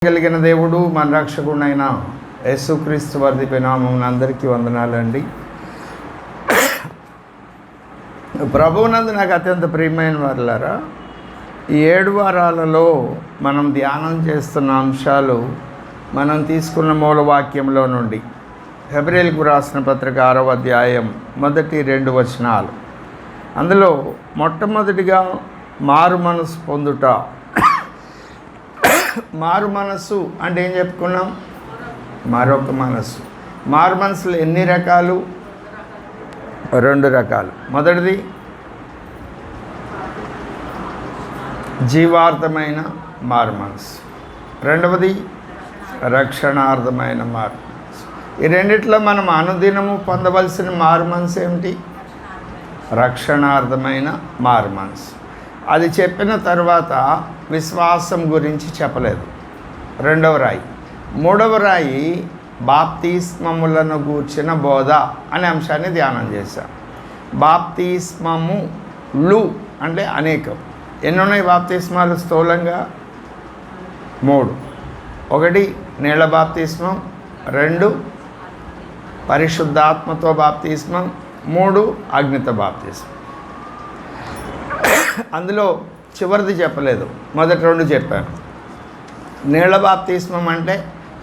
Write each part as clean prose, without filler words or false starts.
కలిగిన దేవుడు మన రక్షకుడైన యేసుక్రీస్తు వారి నామమున అందరికీ వందనాలండి. ప్రభువునందు నాకు అత్యంత ప్రియమైన వారులారా, ఈ 7 వారాలలో మనం ధ్యానం చేస్తున్న అంశాలు మనం తీసుకున్న మూలవాక్యంలో నుండి హెబ్రీయులకు రాసిన పత్రిక 6వ అధ్యాయం మొదటి 2 వచనాలు. అందులో మొట్టమొదటిగా మారు మనసు పొందుట. మారు మనసు అంటే ఏం చెప్పుకున్నాం? మరొక మనసు. మారు మనసులు ఎన్ని రకాలు? 2 రకాలు. మొదటిది జీవార్థమైన మారు మనసు, రెండవది రక్షణార్థమైన మారు మనసు. ఈ రెండిట్లో మనం అనుదినము పొందవలసిన మారు మనసు ఏమిటి? రక్షణార్థమైన మారు మనసు. అది చెప్పిన తర్వాత విశ్వాసం గురించి చెప్పలేదు. 2వ రాయి. 3వ రాయి బాప్తిస్మములను గూర్చిన బోధ అనే అంశాన్ని ధ్యానం చేశాం. బాప్తిస్మములు అంటే అనేకం. ఎన్ని ఉన్నాయి బాప్తిస్మాలు స్థూలంగా? 3. 1 నీళ్ళ బాప్తిస్మం, 2 పరిశుద్ధాత్మతో బాప్తిస్మం, 3 అగ్నితో బాప్తిస్మం. అందులో చివరిది చెప్పలేదు, మొదటి 2 చెప్పాను. నీళ్ళ బాప్తిస్మం అంటే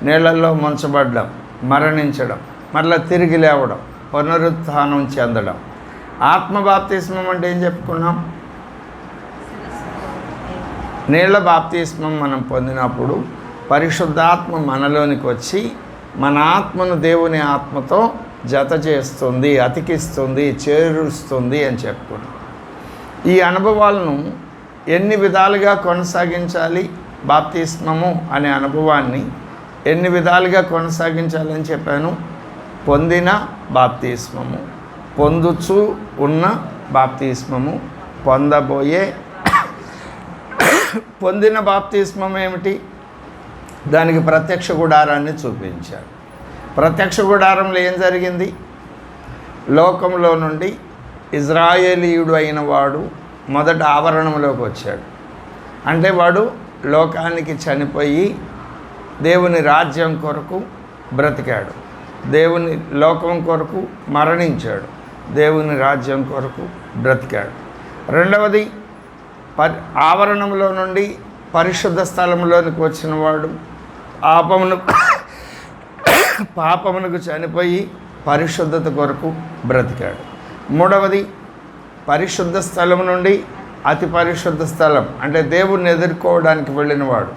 నీళ్ళల్లో ముంచబడడం, మరణించడం, మరలా తిరిగి లేవడం, పునరుత్థానం చెందడం. ఆత్మ బాప్తిస్మం అంటే ఏం చెప్పుకున్నాం? నీళ్ళ బాప్తిస్మం మనం పొందినప్పుడు పరిశుద్ధాత్మ మనలోనికి వచ్చి మన ఆత్మను దేవుని ఆత్మతో జత చేస్తుంది, అతికిస్తుంది, చేరుస్తుంది అని చెప్పుకున్నాం. ఈ అనుభవాలను ఎన్ని విధాలుగా కొనసాగించాలి? బాప్తిస్మము అనే అనుభవాన్ని ఎన్ని విధాలుగా కొనసాగించాలని చెప్పాను. పొందిన బాప్తిస్మము, పొందుచు ఉన్న బాప్తిస్మము, పొందబోయే. పొందిన బాప్తిస్మం ఏమిటి? దానికి ప్రత్యక్ష గుడారాన్ని చూపించాడు. ప్రత్యక్ష గుడారంలో ఏం జరిగింది? లోకంలో నుండి ఇజ్రాయేలీయుడు అయిన వాడు మొదట ఆవరణంలోకి వచ్చాడు. అంటే వాడు లోకానికి చనిపోయి దేవుని రాజ్యం కొరకు బ్రతికాడు, దేవుని లోకం కొరకు మరణించాడు, దేవుని రాజ్యం కొరకు బ్రతికాడు. రెండవది ఆవరణంలో నుండి పరిశుద్ధ స్థలంలోనికి వచ్చిన వాడు పాపమునకు చనిపోయి పరిశుద్ధత కొరకు బ్రతికాడు. మూడవది పరిశుద్ధ స్థలం నుండి అతి పరిశుద్ధ స్థలం అంటే దేవుణ్ణి ఎదుర్కోవడానికి వెళ్ళినవాడు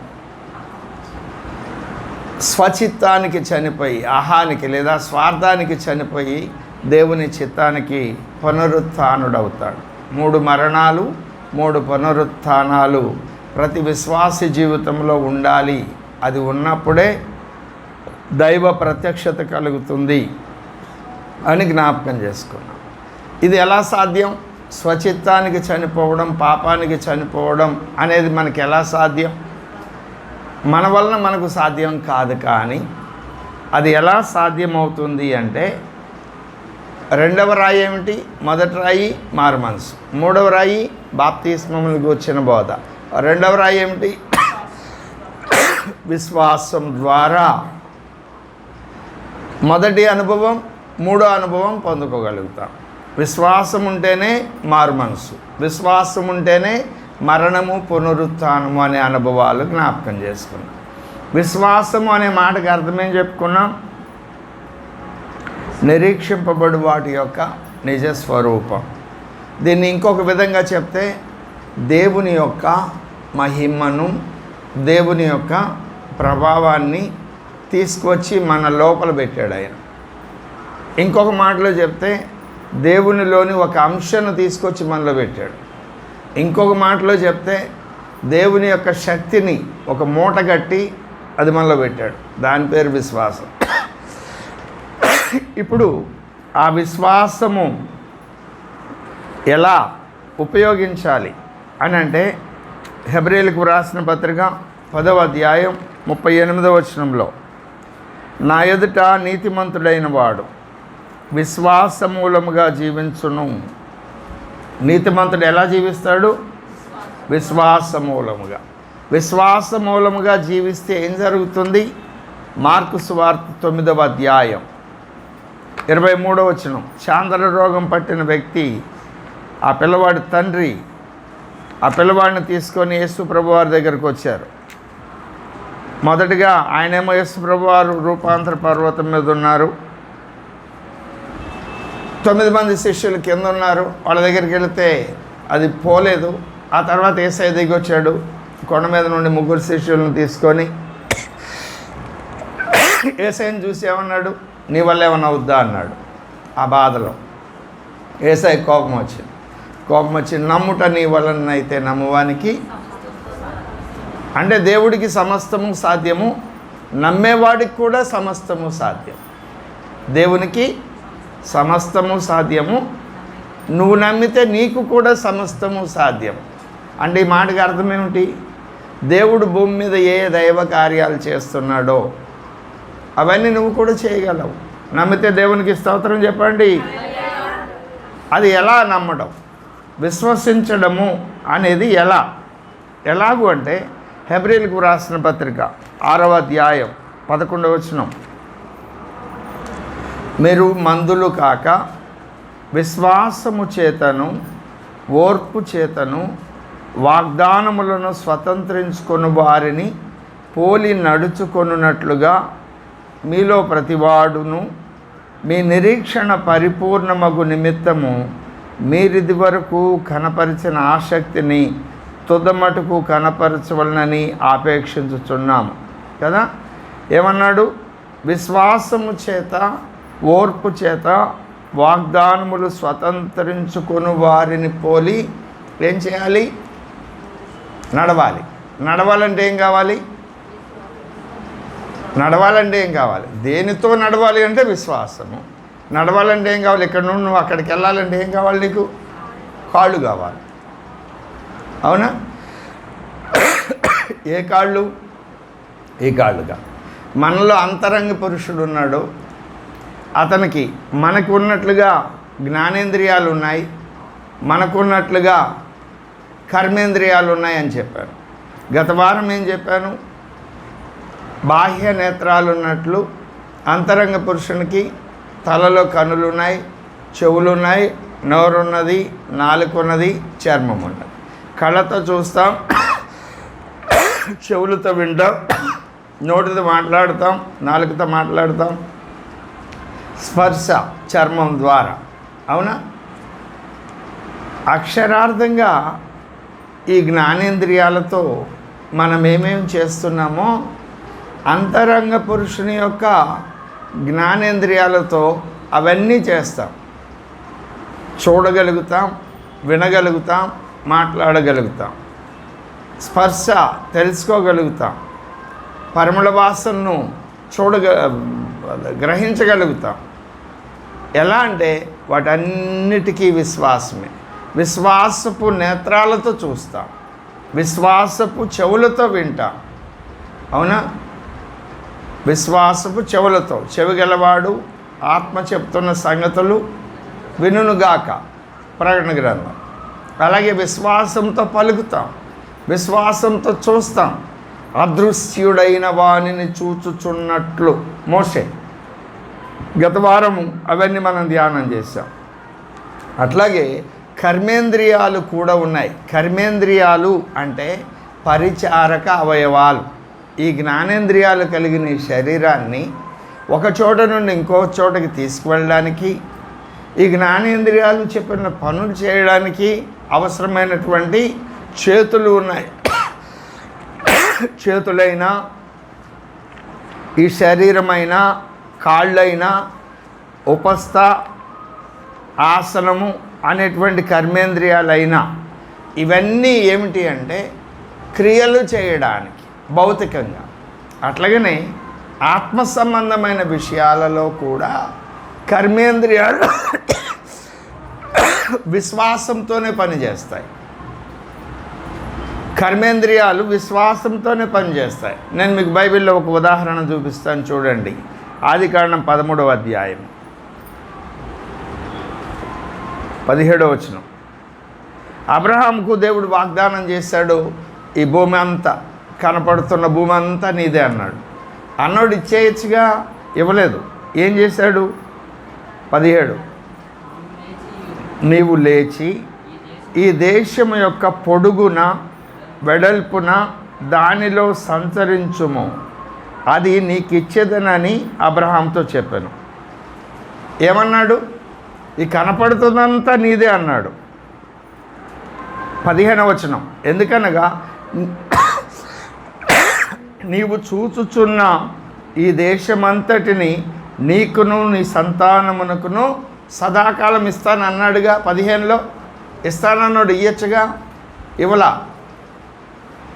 స్వచిత్తానికి చనిపోయి, అహానికి లేదా స్వార్థానికి చనిపోయి దేవుని చిత్తానికి పునరుత్థానుడవుతాడు. 3 మరణాలు, 3 పునరుత్థానాలు ప్రతి విశ్వాసి జీవితంలో ఉండాలి. అది ఉన్నప్పుడే దైవ ప్రత్యక్షత కలుగుతుంది అని జ్ఞాపకం చేసుకున్నాం. ఇది ఎలా సాధ్యం? స్వచిత్తానికి చనిపోవడం, పాపానికి చనిపోవడం అనేది మనకి ఎలా సాధ్యం? మన వలన మనకు సాధ్యం కాదు. కానీ అది ఎలా సాధ్యమవుతుంది అంటే 2వ రాయి ఏమిటి? మొదటి రాయి మారు మనసు, 3వ రాయి బాప్తిస్మములకు వచ్చిన బోధ, 2వ రాయి ఏమిటి? విశ్వాసం ద్వారా మొదటి అనుభవం, 3వ అనుభవం పొందుకోగలుగుతాం. విశ్వాసం ఉంటేనే మారు మనసు, విశ్వాసం ఉంటేనే మరణము, పునరుత్థానము అనే అనుభవాలు జ్ఞాపకం చేసుకున్నాం. విశ్వాసము అనే మాటకి అర్థమేం చెప్పుకున్నాం? నిరీక్షింపబడు వాటి యొక్క నిజస్వరూపం. దీన్ని ఇంకొక విధంగా చెప్తే దేవుని యొక్క మహిమను, దేవుని యొక్క ప్రభావాన్ని తీసుకొచ్చి మన లోపల పెట్టాడు ఆయన. ఇంకొక మాటలో చెప్తే దేవునిలోని ఒక అంశను తీసుకొచ్చి మనలో పెట్టాడు. ఇంకొక మాటలో చెప్తే దేవుని యొక్క శక్తిని ఒక మూట కట్టి అది మనలో పెట్టాడు. దాని పేరు విశ్వాసం. ఇప్పుడు ఆ విశ్వాసము ఎలా ఉపయోగించాలి అని అంటే హెబ్రీయులకు రాసిన పత్రిక 10వ అధ్యాయం 38వ వచనంలో, నా ఎదుట నీతిమంతుడైన వాడు విశ్వాసమూలముగా జీవించును. నీతిమంతుడు ఎలా జీవిస్తాడు? విశ్వాసమూలముగా. విశ్వాస మూలముగా జీవిస్తే ఏం జరుగుతుంది? మార్కు సువార్త 9వ అధ్యాయం 23వ వచనం. చాంద్ర రోగం పట్టిన వ్యక్తి, ఆ పిల్లవాడి తండ్రి ఆ పిల్లవాడిని తీసుకొని యేసు ప్రభువారి దగ్గరికి వచ్చారు. మొదటిగా ఆయనేమో యేసు ప్రభువారు రూపాంతర పర్వతం మీద ఉన్నారు. 9 మంది శిష్యులు కింద ఉన్నారు. వాళ్ళ దగ్గరికి వెళితే అది పోలేదు. ఆ తర్వాత యేసయ్య దిగి వచ్చాడు. కొండ మీద నుండి 3 శిష్యులను తీసుకొని యేసయ్యను చూసి ఏమన్నాడు? నీ వల్ల ఏమన్నా అవుద్దా అన్నాడు. ఆ బాధలో యేసయ్య కోపం వచ్చి నమ్ముట నీ వలనైతే నమ్మువానికి, అంటే దేవుడికి సమస్తము సాధ్యము, నమ్మేవాడికి కూడా సమస్తము సాధ్యం. దేవునికి సమస్తము సాధ్యము, నువ్వు నమ్మితే నీకు కూడా సమస్తము సాధ్యం. అంటే ఈ మాటకి అర్థం ఏమిటి? దేవుడు భూమి మీద ఏ దైవ కార్యాలు చేస్తున్నాడో అవన్నీ నువ్వు కూడా చేయగలవు. నమ్మితే దేవునికి స్తోత్రం చెప్పండి. అది ఎలా నమ్మడం, విశ్వసించడము అనేది ఎలాగూ అంటే హెబ్రీలకు రాసిన పత్రిక 6వ అధ్యాయం 11వ వచనం. మీరు మందులు కాక విశ్వాసము చేతను ఓర్పు చేతను వాగ్దానములను స్వతంత్రించుకొని వారిని పోలి నడుచుకొనున్నట్లుగా మీలో ప్రతివాడును మీ నిరీక్షణ పరిపూర్ణమగు నిమిత్తము మీరిది వరకు కనపరిచిన ఆసక్తిని తుదమటుకు కనపరచవలనని ఆపేక్షించుచున్నాము కదా. ఏమన్నాడు? విశ్వాసము చేత ఓర్పు చేత వాగ్దానములు స్వతంత్రించుకొని వారిని పోలి ఏం చేయాలి? నడవాలంటే ఏం కావాలి? దేనితో నడవాలి అంటే విశ్వాసము. నడవాలంటే ఏం కావాలి? ఇక్కడ నుండి నువ్వు అక్కడికి వెళ్ళాలంటే ఏం కావాలి? నీకు కాళ్ళు కావాలి. అవునా? ఏ కాళ్ళు? ఈ కాళ్ళుగా. మనలో అంతరంగ పురుషుడు ఉన్నాడు. అతనికి మనకు ఉన్నట్లుగా జ్ఞానేంద్రియాలు ఉన్నాయి, మనకున్నట్లుగా కర్మేంద్రియాలు ఉన్నాయని చెప్పాను. గత వారం ఏం చెప్పాను? బాహ్య నేత్రాలు ఉన్నట్లు అంతరంగ పురుషునికి తలలో కనులున్నాయి, చెవులున్నాయి, నోరున్నది, నాలుగున్నది, చర్మం ఉన్నది. కళ్ళతో చూస్తాం, చెవులతో వింటాం, నోటితో మాట్లాడతాం, నాలుగుతో మాట్లాడతాం, స్పర్శ చర్మం ద్వారా. అవునా? అక్షరార్థంగా ఈ జ్ఞానేంద్రియాలతో మనం ఏమేమి చేస్తున్నామో అంతరంగ పురుషుని యొక్క జ్ఞానేంద్రియాలతో అవన్నీ చేస్తాం. చూడగలుగుతాం, వినగలుగుతాం, మాట్లాడగలుగుతాం, స్పర్శ తెలుసుకోగలుగుతాం, పరిమళ వాసనను గ్రహించగలుగుతాం. ఎలా అంటే వాటన్నిటికీ విశ్వాసమే. విశ్వాసపు నేత్రాలతో చూస్తాం, విశ్వాసపు చెవులతో వింటాం. అవునా? విశ్వాసపు చెవులతో, చెవి గలవాడు ఆత్మ చెప్తున్న సంగతులు వినుగాక, ప్రకటన గ్రంథం. అలాగే విశ్వాసంతో పలుకుతాం, విశ్వాసంతో చూస్తాం. అదృశ్యుడైన వానిని చూచుచున్నట్లు మోషే. గత వారము అవన్నీ మనం ధ్యానం చేశాం. అట్లాగే కర్మేంద్రియాలు కూడా ఉన్నాయి. కర్మేంద్రియాలు అంటే పరిచారక అవయవాలు. ఈ జ్ఞానేంద్రియాలు కలిగిన ఈ శరీరాన్ని ఒక చోట నుండి ఇంకో చోటకి తీసుకువెళ్ళడానికి, ఈ జ్ఞానేంద్రియాలు చెప్పిన పనులు చేయడానికి అవసరమైనటువంటి చేతులు ఉన్నాయి. చేతులైనా, ఈ శరీరమైనా, కాళ్ళైనా, ఉపస్థ, ఆసనము అనేటువంటి కర్మేంద్రియాలైనా ఇవన్నీ ఏమిటి అంటే క్రియలు చేయడానికి భౌతికంగా. అట్లాగనే ఆత్మ సంబంధమైన విషయాలలో కూడా కర్మేంద్రియాలు విశ్వాసంతోనే పనిచేస్తాయి. కర్మేంద్రియాలు విశ్వాసంతోనే పనిచేస్తాయి. నేను మీకు బైబిల్లో ఒక ఉదాహరణ చూపిస్తాను, చూడండి. ఆదికాండం 13వ అధ్యాయం 17వ వచనం. అబ్రహాముకు దేవుడు వాగ్దానం చేశాడు, ఈ భూమి అంతా కనపడుతున్న భూమి అంతా నీదే అన్నాడు. అన్నోడు ఇచ్చేయచ్చుగా, ఇవ్వలేదు. ఏం చేశాడు? 17 నీవు లేచి ఈ దేశం యొక్క పొడుగున వెడల్పున దానిలో సంచరించుము, అది నీకు ఇచ్చేదనని అబ్రహాంతో చెప్పాను. ఏమన్నాడు? ఈ కనపడుతుందంతా నీదే అన్నాడు. 15వ వచనం, ఎందుకనగా నీవు చూచుచున్న ఈ దేశమంతటిని నీకును నీ సంతానమునకును సదాకాలం ఇస్తానన్నాడుగా. 15లో ఇస్తానన్నాడు, ఇయ్యచ్చుగా, ఇవ్వలా.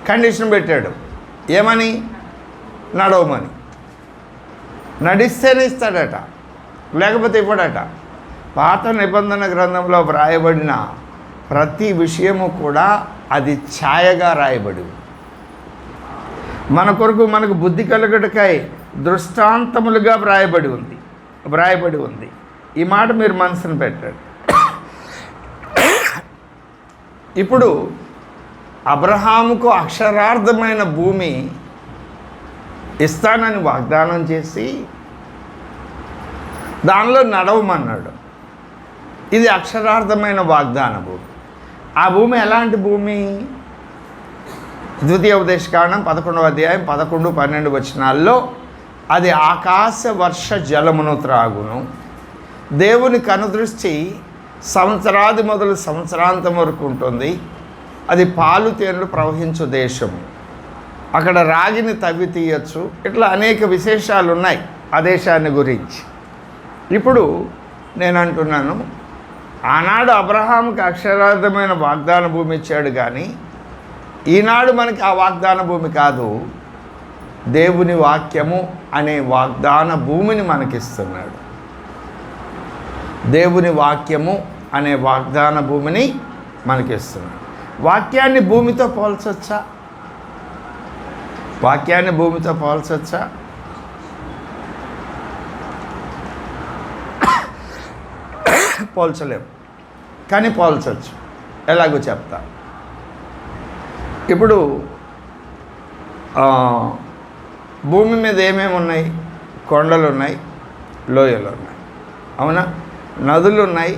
కండిషన్ పెట్టాడు. ఏమని? నడవమని. నడిస్తేనే ఇస్తాడట, లేకపోతే ఇవ్వడట. పాత నిబంధన గ్రంథంలో వ్రాయబడిన ప్రతి విషయము కూడా అది ఛాయగా రాయబడి, మన కొరకు మనకు బుద్ధి కలుగుటకై దృష్టాంతములుగా వ్రాయబడి ఉంది. ఈ మాట మీరు మనసును పెట్టండి. ఇప్పుడు అబ్రహాముకు అక్షరార్థమైన భూమి ఇస్తానని వాగ్దానం చేసి దానిలో నడవమన్నాడు. ఇది అక్షరార్థమైన వాగ్దాన భూమి. ఆ భూమి ఎలాంటి భూమి? ద్వితీయోపదేశకాండం 11వ అధ్యాయం 11, 12 వచనాల్లో అది ఆకాశ వర్ష జలమును త్రాగును. దేవుని కనుదృష్టి సంవత్సరాది మొదలు సంవత్సరాంతం వరకు ఉంటుంది. అది పాలు తేనెలు ప్రవహించు దేశము. అక్కడ రాగిని తవ్వి తీయచ్చు. ఇట్లా అనేక విశేషాలు ఉన్నాయి ఆ దేశాన్ని గురించి. ఇప్పుడు నేను అంటున్నాను, ఆనాడు అబ్రహాముకి అక్షరార్థమైన వాగ్దాన భూమి ఇచ్చాడు, కానీ ఈనాడు మనకి ఆ వాగ్దాన భూమి కాదు, దేవుని వాక్యము అనే వాగ్దాన భూమిని మనకిస్తున్నాడు. దేవుని వాక్యము అనే వాగ్దాన భూమిని మనకిస్తున్నాడు. వాక్యాన్ని భూమితో పోల్చొచ్చా? వాక్యాన్ని భూమితో పోల్చొచ్చా? పోల్చలేము, కానీ పోల్చవచ్చు. ఎలాగో చెప్తా. ఇప్పుడు భూమి మీద ఏమేమి ఉన్నాయి? కొండలు ఉన్నాయి, లోయలు ఉన్నాయి, అవునా? నదులు ఉన్నాయి,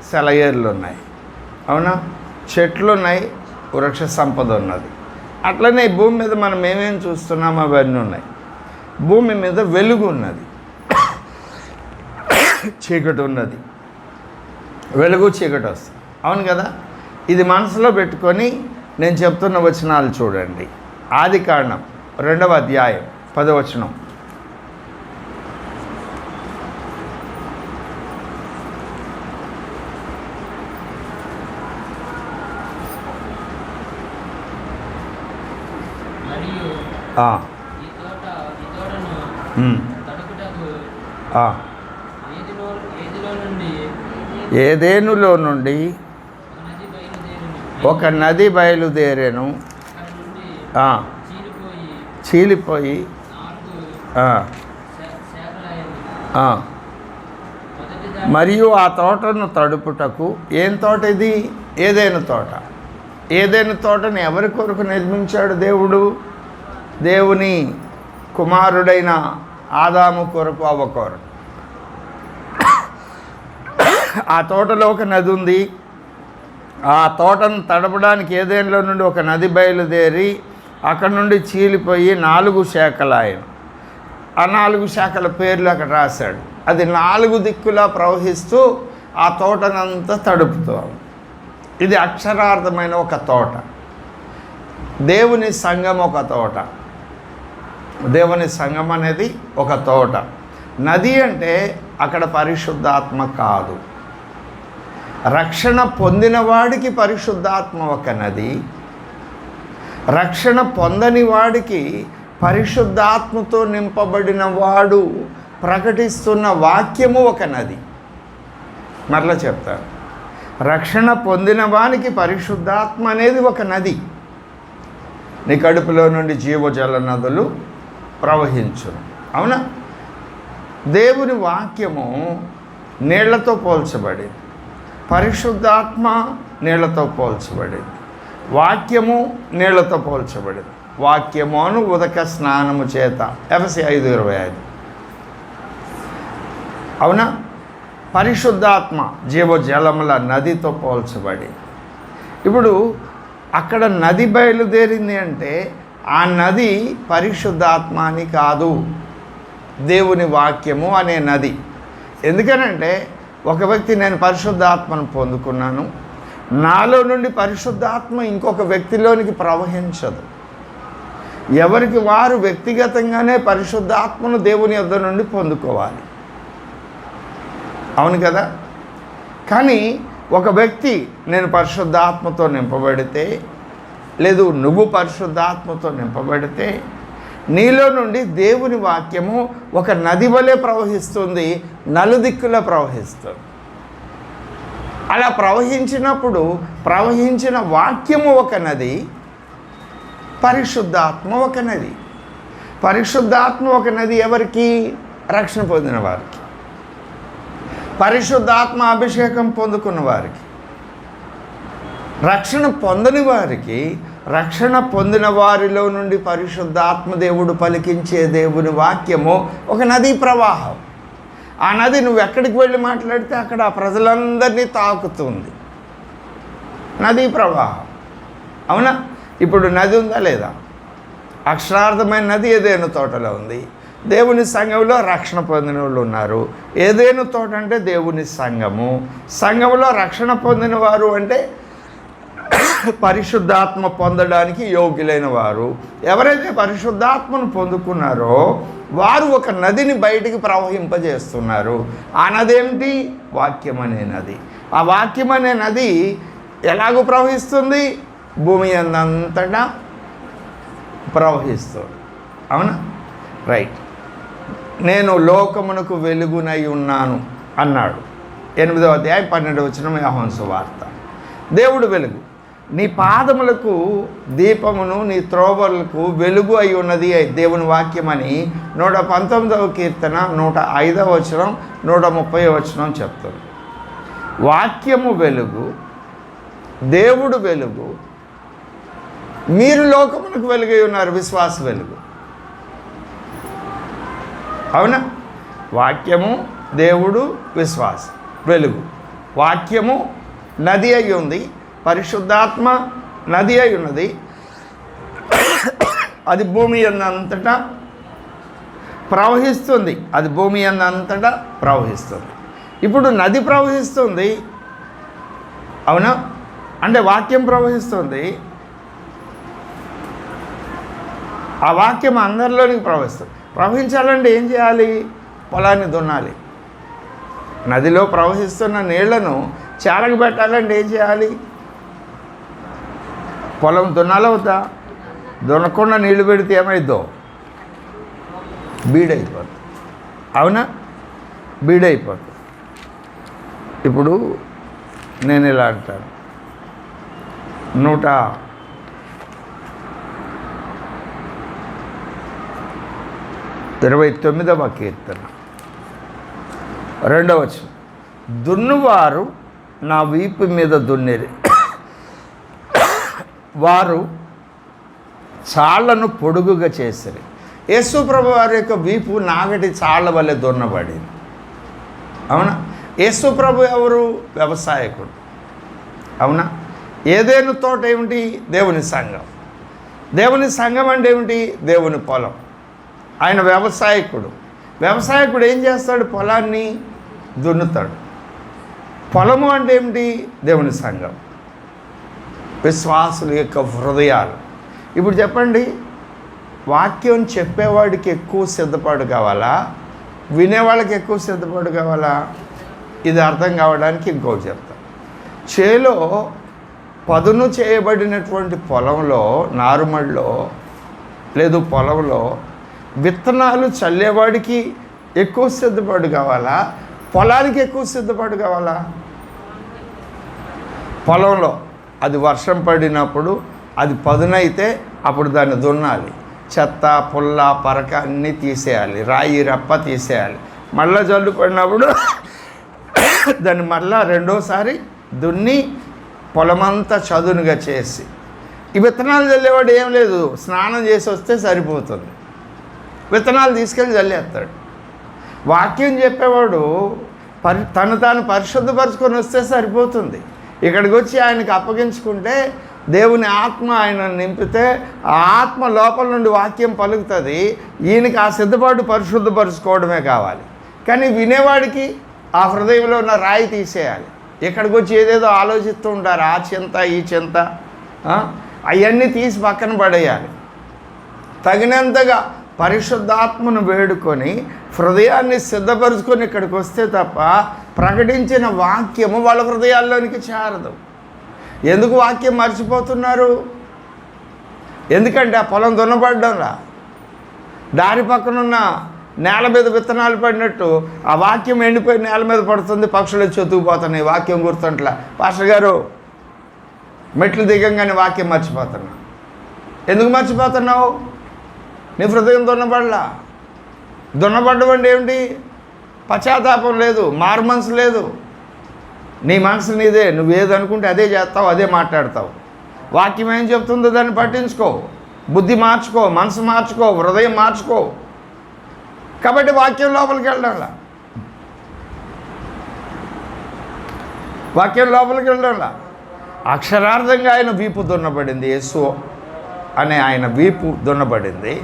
సెలయేర్లు ఉన్నాయి, అవునా? చెట్లు ఉన్నాయి, వృక్ష సంపద ఉన్నది. అట్లనే భూమి మీద మనం ఏమేమి చూస్తున్నామో అవన్నీ ఉన్నాయి. భూమి మీద వెలుగు ఉన్నది, చీకటి ఉన్నది. వెలుగు చీకటి వస్తుంది, అవును కదా? ఇది మనసులో పెట్టుకొని నేను చెప్తున్న వచనాలు చూడండి. ఆదికాండం 2వ అధ్యాయం 10వ వచనం. ఏదేనులో నుండి ఒక నది బయలుదేరేను, చీలిపోయి మరియు ఆ తోటను తడుపుటకు. ఏం తోట ఇది? ఏదైనా తోట. ఏదైనా తోటని ఎవరి కొరకు నిర్మించాడు దేవుడు? దేవుని కుమారుడైన ఆదాము కొరకు, అవ్వ కొరకు. ఆ తోటలో ఒక నది ఉంది. ఆ తోటను తడపడానికి ఏదేనులో నుండి ఒక నది బయలుదేరి అక్కడ నుండి చీలిపోయి 4 శాఖలాయను. ఆ 4 శాఖల పేర్లు అక్కడ రాశాడు. అది 4 దిక్కులా ప్రవహిస్తూ ఆ తోటనంతా తడుపుతూ. ఇది అక్షరార్థమైన ఒక తోట. దేవుని సంఘం ఒక తోట. దేవుని సంఘం అనేది ఒక తోట. నది అంటే అక్కడ పరిశుద్ధాత్మ కాదు. రక్షణ పొందిన వాడికి పరిశుద్ధాత్మ ఒక నది. రక్షణ పొందని వాడికి పరిశుద్ధాత్మతో నింపబడిన వాడు ప్రకటిస్తున్న వాక్యము ఒక నది. మరలా చెప్తాను, రక్షణ పొందిన వానికి పరిశుద్ధాత్మ అనేది ఒక నది. నీ కడుపులో నుండి జీవజల నదులు ప్రవహించును, అవునా? దేవుని వాక్యము నీళ్లతో పోల్చబడింది, పరిశుద్ధాత్మ నీళ్లతో పోల్చబడింది, వాక్యము నీళ్లతో పోల్చబడింది. వాక్యమును ఉదక స్నానము చేత. ఎఫెసీ 5:25. అవునా? పరిశుద్ధాత్మ జీవజలముల నదితో పోల్చబడి. ఇప్పుడు అక్కడ నది బయలుదేరింది అంటే ఆ నది పరిశుద్ధాత్మ అని కాదు, దేవుని వాక్యము అనే నది. ఎందుకనంటే ఒక వ్యక్తి నేను పరిశుద్ధాత్మను పొందుకున్నాను, నాలో నుండి పరిశుద్ధాత్మ ఇంకొక వ్యక్తిలోనికి ప్రవహించదు. ఎవరికి వారు వ్యక్తిగతంగానే పరిశుద్ధాత్మను దేవుని యొద్ద నుండి పొందుకోవాలి. అవును కదా? కానీ ఒక వ్యక్తి నేను పరిశుద్ధాత్మతో నింపబడితే, లేదు నువ్వు పరిశుద్ధాత్మతో నింపబడితే, నీలో నుండి దేవుని వాక్యము ఒక నది వలె ప్రవహిస్తుంది, నలుదిక్కులా ప్రవహిస్తుంది. అలా ప్రవహించినప్పుడు ప్రవహించిన వాక్యము ఒక నది, పరిశుద్ధాత్మ ఒక నది. పరిశుద్ధాత్మ ఒక నది ఎవరికి? రక్షణ పొందిన వారికి, పరిశుద్ధాత్మ అభిషేకం పొందుకున్న వారికి. రక్షణ పొందని వారికి, రక్షణ పొందిన వారిలో నుండి పరిశుద్ధాత్మ దేవుడు పలికించే దేవుని వాక్యము ఒక నదీ ప్రవాహం. ఆ నది నువ్వు ఎక్కడికి వెళ్ళి మాట్లాడితే అక్కడ ఆ ప్రజలందరినీ తాకుతుంది. నదీ ప్రవాహం. అవునా? ఇప్పుడు నది ఉందా లేదా? అక్షరార్థమైన నది ఏదేను తోటలో ఉంది. దేవుని సంఘంలో రక్షణ పొందిన వాళ్ళు ఉన్నారు. ఏదేను తోట అంటే దేవుని సంఘము. సంఘంలో రక్షణ పొందిన వారు అంటే పరిశుద్ధాత్మ పొందడానికి యోగ్యులైన వారు. ఎవరైతే పరిశుద్ధాత్మను పొందుకున్నారో వారు ఒక నదిని బయటికి ప్రవహింపజేస్తున్నారు. ఆ నది ఏమిటి? వాక్యం అనే నది. ఆ వాక్యం అనే నది ఎలాగో ప్రవహిస్తుంది? భూమి అంతటా ప్రవహిస్తుంది. అవునా? రైట్. నేను లోకమునకు వెలుగునై ఉన్నాను అన్నాడు. 8వ అధ్యాయం 12వ వచనం యోహాను సువార్త. దేవుడు వెలుగు. నీ పాదములకు దీపమును, నీ త్రోవలకు వెలుగు అయి ఉన్నది దేవుని వాక్యమని 119వ కీర్తన 105వ వచనం 130వ వచనం చెప్తుంది. వాక్యము వెలుగు, దేవుడు వెలుగు, మీరు లోకమునకు వెలుగై ఉన్నారు, విశ్వాస వెలుగు. అవునా? వాక్యము, దేవుడు, విశ్వాసం, వెలుగు. వాక్యము నది అయి ఉంది, పరిశుద్ధాత్మ నది అయి ఉన్నది. అది భూమి అంతటా ప్రవహిస్తుంది. అది భూమి అంతటా ప్రవహిస్తుంది. ఇప్పుడు నది ప్రవహిస్తుంది. అవునా? అంటే వాక్యం ప్రవహిస్తుంది. ఆ వాక్యం అందరిలోనికి ప్రవహిస్తుంది. ప్రవహించాలంటే ఏం చేయాలి? పొలాన్ని దున్నాలి. నదిలో ప్రవహిస్తున్న నీళ్లను చాలకు పెట్టాలంటే ఏం చేయాలి? పొలం దున్నాలవుతా? దున్నకుండా నీళ్లు పెడితే ఏమైద్దో? బీడైపోతుంది. అవునా? బీడైపోతుంది. ఇప్పుడు నేను ఇలా అంటాను, 129వ కీర్తన 2వ వచనం. దున్నువారు నా వీపు మీద దున్నిరి, వారు చాళ్లను పొడుగుగా చేసిరి. యేసు ప్రభు వారి యొక్క వీపు నాగటి చాళ్ల వల్లే దున్నబడింది. అవునా? యేసు ప్రభు ఎవరు? వ్యవసాయకుడు. అవునా? ఏదేను తోట ఏమిటి? దేవుని సంఘం. దేవుని సంఘం అంటే ఏమిటి? దేవుని పొలం. ఆయన వ్యవసాయకుడు. వ్యవసాయకుడు ఏం చేస్తాడు? పొలాన్ని దున్నుతాడు. పొలము అంటే ఏమిటి? దేవుని సంఘం, విశ్వాసుల యొక్క హృదయాలు. ఇప్పుడు చెప్పండి, వాక్యం చెప్పేవాడికి ఎక్కువ సిద్ధపాటు కావాలా, వినేవాళ్ళకి ఎక్కువ సిద్ధపాటు కావాలా? ఇది అర్థం కావడానికి ఇంకోటి చెప్తాను. చేలో పదును చేయబడినటువంటి పొలంలో, నారుమడిలో లేదు పొలంలో విత్తనాలు చల్లేవాడికి ఎక్కువ సిద్ధపాటు కావాలా, పొలానికి ఎక్కువ సిద్ధపాటు కావాలా? పొలంలో అది వర్షం పడినప్పుడు అది పదునైతే అప్పుడు దాన్ని దున్నాలి. చెత్త, పుల్ల, పరక అన్నీ తీసేయాలి, రాయి రప్ప తీసేయాలి. మళ్ళా జల్లు పడినప్పుడు దాన్ని మళ్ళా రెండోసారి దున్ని పొలమంతా చదునుగా చేసి ఈ విత్తనాలు చల్లేవాడు ఏం లేదు, స్నానం చేసి వస్తే సరిపోతుంది, విత్తనాలు తీసుకెళ్ళి చల్లేస్తాడు. వాక్యం చెప్పేవాడు తను తాను పరిశుద్ధపరచుకొని వస్తే సరిపోతుంది. ఇక్కడికి వచ్చి ఆయనకు అప్పగించుకుంటే దేవుని ఆత్మ ఆయన నింపితే ఆ ఆత్మ లోపల నుండి వాక్యం పలుకుతుంది. ఈయనకి ఆ సిద్ధపాటు పరిశుద్ధపరచుకోవడమే కావాలి. కానీ వినేవాడికి ఆ హృదయంలో ఉన్న రాయి తీసేయాలి. ఇక్కడికి వచ్చి ఏదేదో ఆలోచిస్తూ ఉంటారు, ఆ చింత ఈ చింత, అవన్నీ తీసి పక్కన పడేయాలి. తగినంతగా పరిశుద్ధాత్మను వేడుకొని హృదయాన్ని సిద్ధపరుచుకొని ఇక్కడికి వస్తే తప్ప ప్రకటించిన వాక్యము వాళ్ళ హృదయాల్లోనికి చేరదు. ఎందుకు వాక్యం మర్చిపోతున్నారు? ఎందుకంటే ఆ పొలం దున్నపడ్డంలా, దారి పక్కనున్న నేల మీద విత్తనాలు పడినట్టు ఆ వాక్యం ఎండిపోయి నేల మీద పడుతుంది, పక్షులు చొతుకుపోతున్నాయి. వాక్యం గుర్తుంట్లా. పాస్టర్ గారు మెట్లు దిగంగానే వాక్యం మర్చిపోతున్నా. ఎందుకు మర్చిపోతున్నావు? నీ హృదయం దున్నపడలా. దున్నపడ్డం అంటే ఏమిటి? పశ్చాత్తాపం లేదు, మారు మనసు లేదు. నీ మనసు నీదే, నువ్వేదనుకుంటే అదే చేస్తావు, అదే మాట్లాడతావు. వాక్యం ఏం చెప్తుందో దాన్ని పట్టించుకో, బుద్ధి మార్చుకో, మనసు మార్చుకో, హృదయం మార్చుకో. కాబట్టి వాక్యం లోపలికి వెళ్ళడంలా, వాక్యం లోపలికి వెళ్ళడంలా. అక్షరార్థంగా ఆయన వీపు దున్నబడింది, యేసు అనే ఆయన వీపు దున్నబడింది.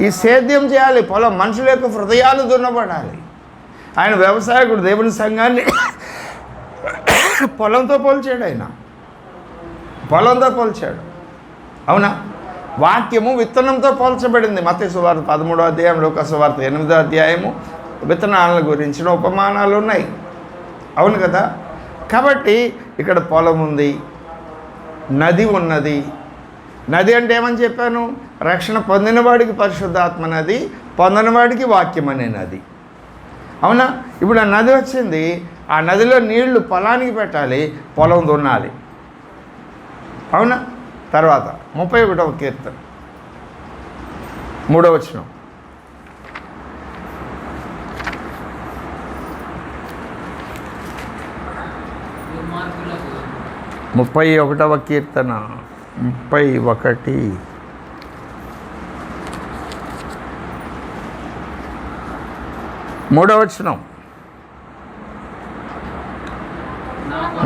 ఈ సేద్యం చేయాలి, పొలం మనుషుల యొక్క హృదయాలు దున్నబడాలి. ఆయన వ్యవసాయకుడు, దేవుని సంఘాన్ని పొలంతో పోల్చాడు. ఆయన పొలంతో పోల్చాడు, అవునా? వాక్యము విత్తనంతో పోల్చబడింది. మత్తయి సువార్త 13వ అధ్యాయం, లూకా సువార్త 8వ అధ్యాయము విత్తనాల గురించిన ఉపమానాలు ఉన్నాయి, అవును కదా? కాబట్టి ఇక్కడ పొలం ఉంది, నది ఉన్నది. నది అంటే ఏమని చెప్పాను? రక్షణ పొందినవాడికి పరిశుద్ధాత్మ నది, పొందనివాడికి వాక్యం అనే నది, అవునా? ఇప్పుడు ఆ నది వచ్చింది, ఆ నదిలో నీళ్లు పొలానికి పెట్టాలి, పొలం దున్నాలి, అవునా? తర్వాత 31వ కీర్తన 3వ వచనం. ముప్పై 31వ కీర్తన 31 3వ వచనం.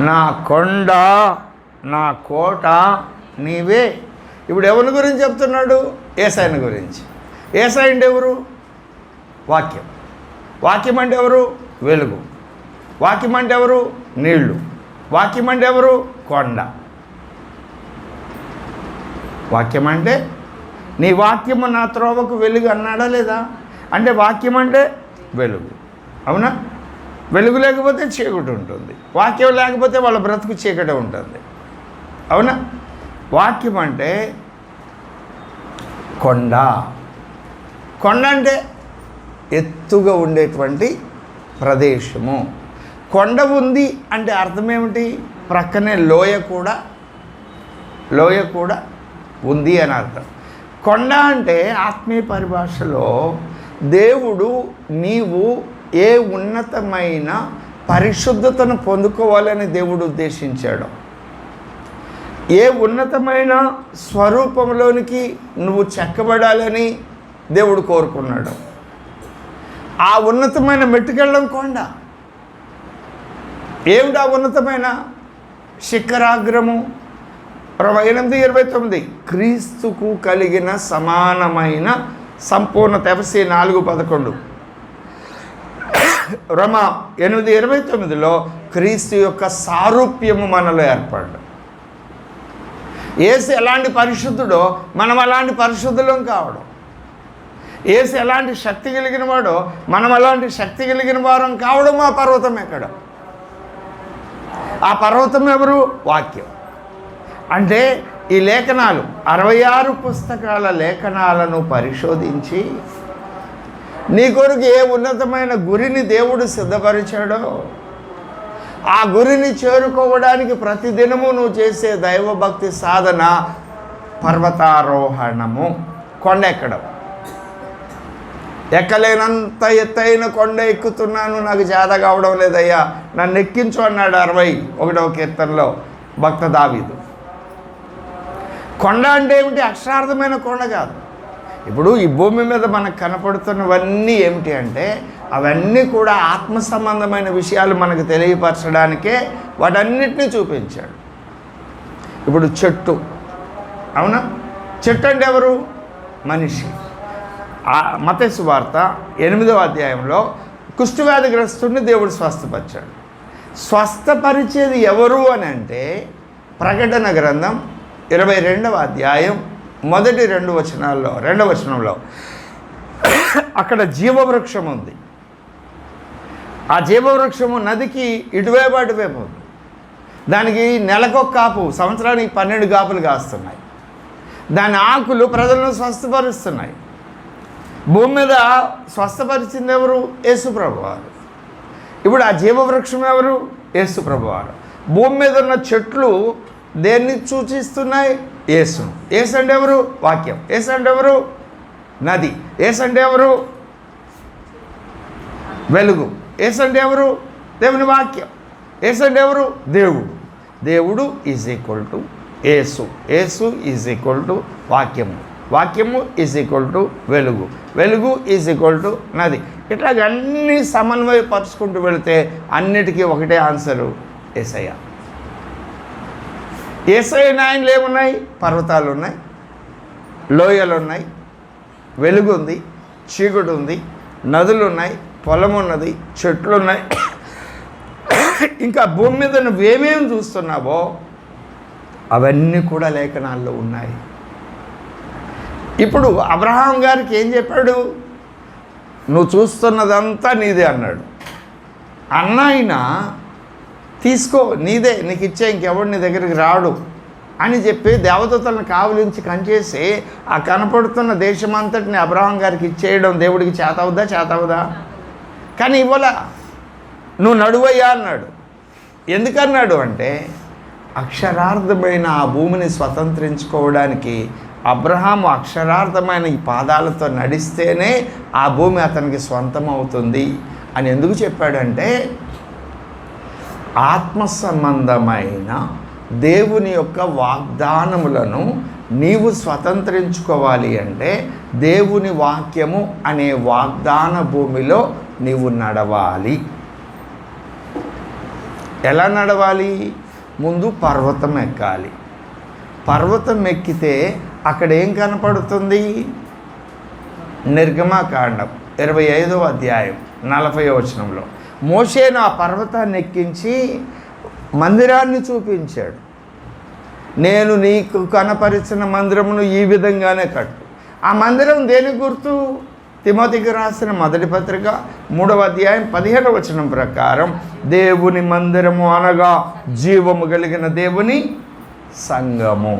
నా కొండ నా కోట నీవే. ఇప్పుడు ఎవరి గురించి చెప్తున్నాడు? యేసయ్యను గురించి. యేసయ్య అంటే ఎవరు? వాక్యం. వాక్యం అంటే ఎవరు? వెలుగు. వాక్యం అంటే ఎవరు? నీళ్లు. వాక్యం అంటే ఎవరు? కొండ. వాక్యం అంటే నీ వాక్యము నా త్రోవకు వెలుగు అన్నాడా లేదా? అంటే వాక్యం అంటే వెలుగు, అవునా? వెలుగు లేకపోతే చీకటి ఉంటుంది, వాక్యం లేకపోతే వాళ్ళ బ్రతుకు చీకటి ఉంటుంది, అవునా? వాక్యం అంటే కొండ. కొండ అంటే ఎత్తుగా ఉండేటువంటి ప్రదేశము. కొండ ఉంది అంటే అర్థం ఏమిటి? ప్రక్కనే లోయ కూడా ఉంది అని అర్థం. కొండ అంటే ఆత్మీయ పరిభాషలో దేవుడు నీవు ఏ ఉన్నతమైన పరిశుద్ధతను పొందుకోవాలని దేవుడు ఉద్దేశించాడు, ఏ ఉన్నతమైన స్వరూపంలోనికి నువ్వు చెక్కబడాలని దేవుడు కోరుకున్నాడు, ఆ ఉన్నతమైన మెట్టుకెళ్ళడం కొండ. ఏమిటి ఆ ఉన్నతమైన శిఖరాగ్రము? 8:29 క్రీస్తుకు కలిగిన సమానమైన సంపూర్ణత. ఎఫెసీ 4:11. రోమా 8:29లో క్రీస్తు యొక్క సారూప్యము మనలో ఏర్పడ్డాడు. యేసు ఎలాంటి పరిశుద్ధుడో మనం అలాంటి పరిశుద్ధులం కావడం, యేసు ఎలాంటి శక్తి కలిగిన వాడో మనం అలాంటి శక్తి కలిగిన వారం కావడం. ఆ పర్వతం ఎక్కడ? ఆ పర్వతం ఎవరు? వాక్యం. అంటే ఈ లేఖనాలు 66 పుస్తకాల లేఖనాలను పరిశోధించి నీ కొరకు ఏ ఉన్నతమైన గురిని దేవుడు సిద్ధపరిచాడో ఆ గురిని చేరుకోవడానికి ప్రతిదినము నువ్వు చేసే దైవభక్తి సాధన పర్వతారోహణము. కొండ ఎక్కడం. ఎక్కలేనంత ఎత్తైన కొండ ఎక్కుతున్నాను, నాకు చేత కావడం లేదయ్యా, నన్ను ఎక్కించు అన్నాడు 61వ కీర్తనలో భక్త దావీదు. కొండ అంటే ఏమిటి? అక్షరార్థమైన కొండ కాదు. ఇప్పుడు ఈ భూమి మీద మనకు కనపడుతున్నవన్నీ ఏమిటి అంటే అవన్నీ కూడా ఆత్మ సంబంధమైన విషయాలు మనకు తెలియపరచడానికే వాటన్నిటినీ చూపించాడు. ఇప్పుడు చెట్టు, అవునా? చెట్టు అంటే ఎవరు? మనిషి. మత్తయి సువార్త 8వ అధ్యాయంలో కుష్ఠవ్యాధిగ్రస్తుడిని దేవుడు స్వస్థపరిచాడు. స్వస్థపరిచేది ఎవరు అని అంటే ప్రకటన గ్రంథం 22వ అధ్యాయం మొదటి 2 వచనాల్లో 2వ వచనంలో అక్కడ జీవవృక్షం ఉంది. ఆ జీవవృక్షము నదికి ఇటువైపు అటువైపు ఉంది. దానికి నెలకొక కాపు, సంవత్సరానికి 12 కాపులు కాస్తున్నాయి. దాని ఆకులు ప్రజలను స్వస్థపరుస్తున్నాయి. భూమి మీద స్వస్థపరిచింది ఎవరు? యేసు ప్రభువారు. ఇప్పుడు ఆ జీవవృక్షం ఎవరు? యేసు ప్రభువారు. భూమి మీద ఉన్న చెట్లు దేన్ని సూచిస్తున్నాయి? యేసును. యేసు అంటే ఎవరు? వాక్యం. యేసు అంటే ఎవరు? నది. యేసు అంటే ఎవరు? వెలుగు. యేసు అంటే ఎవరు? దేవుని వాక్యం. యేసు అంటే ఎవరు? దేవుడు. దేవుడు is equal to Yesu. Yesu is equal to వాక్యము. వాక్యము ఈజ్ ఈక్వల్ టు వెలుగు. వెలుగు ఈజ్ ఈక్వల్ టు నది. ఇట్లాగ అన్నీ సమన్వయపరుచుకుంటూ వెళితే అన్నిటికీ ఒకటే ఆన్సరు యేసయ్య. యేసయ్య నాయనలు ఏమున్నాయి? పర్వతాలు ఉన్నాయి, లోయలు ఉన్నాయి, వెలుగు ఉంది, చీకటి ఉంది, నదులు ఉన్నాయి, పొలం ఉన్నది, చెట్లు ఉన్నాయి. ఇంకా భూమి మీద నువ్వేమేమి చూస్తున్నావో అవన్నీ కూడా లేఖనాల్లో ఉన్నాయి. ఇప్పుడు అబ్రహాం గారికి ఏం చెప్పాడు? నువ్వు చూస్తున్నదంతా నీదే అన్నాడు. అన్నాయినా తీసుకో, నీదే, నీకు ఇచ్చే, ఇంకెవడు నీ దగ్గరికి రాడు అని చెప్పి దేవదూతలను కావలించి కంచేసి ఆ కనపడుతున్న దేశమంతటిని అబ్రహాం గారికి ఇచ్చేయడం దేవుడికి చేతవుదా? చేతవుదా? కానీ ఇవ్వలా. నువ్వు నడువయ్యా అన్నాడు. ఎందుకన్నాడు అంటే అక్షరార్థమైన ఆ భూమిని స్వతంత్రించుకోవడానికి అబ్రహాము అక్షరార్థమైన ఈ పాదాలతో నడిస్తేనే ఆ భూమి అతనికి స్వంతం అవుతుంది అని ఎందుకు చెప్పాడంటే ఆత్మ సంబంధమైన దేవుని యొక్క వాగ్దానములను నీవు స్వతంత్రించుకోవాలి అంటే దేవుని వాక్యము అనే వాగ్దాన భూమిలో నీవు నడవాలి. ఎలా నడవాలి? ముందు పర్వతం ఎక్కాలి. పర్వతం ఎక్కితే అక్కడ ఏం కనపడుతుంది? నిర్గమకాండం 25వ అధ్యాయం 40వ వచనంలో మోషేను ఆ పర్వతాన్ని ఎక్కించి మందిరాన్ని చూపించాడు. నేను నీకు కనపరిచిన మందిరమును ఈ విధంగానే కట్టు. ఆ మందిరం దేని గుర్తు? తిమోతికి రాసిన మొదటి పత్రిక 3వ అధ్యాయం 15వ వచనం ప్రకారం దేవుని మందిరము అనగా జీవము కలిగిన దేవుని సంఘము.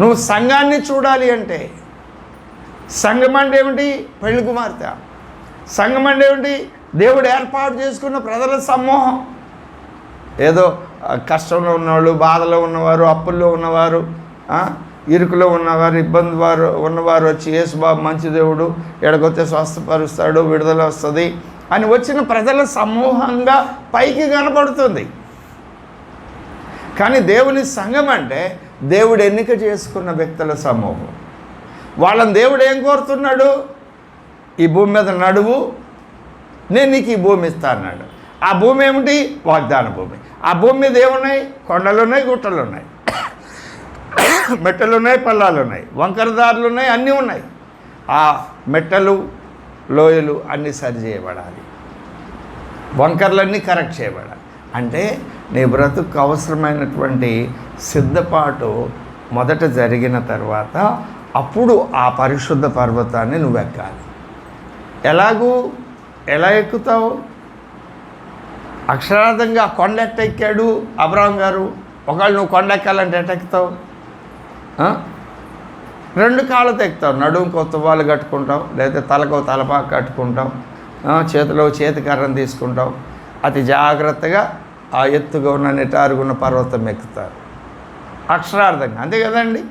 నువ్వు సంఘాన్ని చూడాలి అంటే సంఘం అంటే ఏమిటి? పెళ్లి కుమార్తె. సంఘం అంటే ఏమిటి? దేవుడు ఏర్పాటు చేసుకున్న ప్రజల సమూహం. ఏదో కష్టంలో ఉన్నవాళ్ళు, బాధలో ఉన్నవారు, అప్పుల్లో ఉన్నవారు, ఇరుకులో ఉన్నవారు, ఇబ్బంది ఉన్నవారు వచ్చి యేసుబాబు మంచి దేవుడు, ఎడగొస్తే స్వస్థపరుస్తాడు, విడుదల వస్తుంది అని వచ్చిన ప్రజల సమూహంగా పైకి కనపడుతుంది. కానీ దేవుని సంఘం అంటే దేవుడు ఎన్నిక చేసుకున్న వ్యక్తుల సమూహం. వాళ్ళని దేవుడు ఏం కోరుతున్నాడు? ఈ భూమి మీద నడువు, నేను నీకు ఈ భూమి ఇస్తా అన్నాడు. ఆ భూమి ఏమిటి? వాగ్దాన భూమి. ఆ భూమి మీద ఏమున్నాయి? కొండలు ఉన్నాయి, గుట్టలు ఉన్నాయి, మెట్టలు ఉన్నాయి, పల్లాలు ఉన్నాయి, వంకరదారులు ఉన్నాయి, అన్నీ ఉన్నాయి. ఆ మెట్టలు, లోయలు అన్నీ సరి చేయబడాలి, వంకర్లన్నీ కరెక్ట్ చేయబడాలి. అంటే నీ బ్రతుకు అవసరమైనటువంటి సిద్ధపాటు మొదట జరిగిన తర్వాత అప్పుడు ఆ పరిశుద్ధ పర్వతాన్ని నువ్వు ఎక్కాలి. ఎలా ఎక్కుతావు? అక్షరార్థంగా కొండ ఎక్కాడు అబ్రహాం గారు. ఒకవేళ నువ్వు కొండ ఎక్కాలంటే ఎక్కుతావు? 2 కాళ్ళతో ఎక్కుతావు. నడుముకో తువ్వాలు కట్టుకుంటావు, లేదా తలకు తలపాకు కట్టుకుంటావు, చేతిలో చేతికర్రను తీసుకుంటావు. అతి జాగ్రత్తగా ఆ ఎత్తుగా ఉన్న నిటారుగున్న పర్వతం ఎక్కుతారు అక్షరార్థంగా. అంతే కదండి.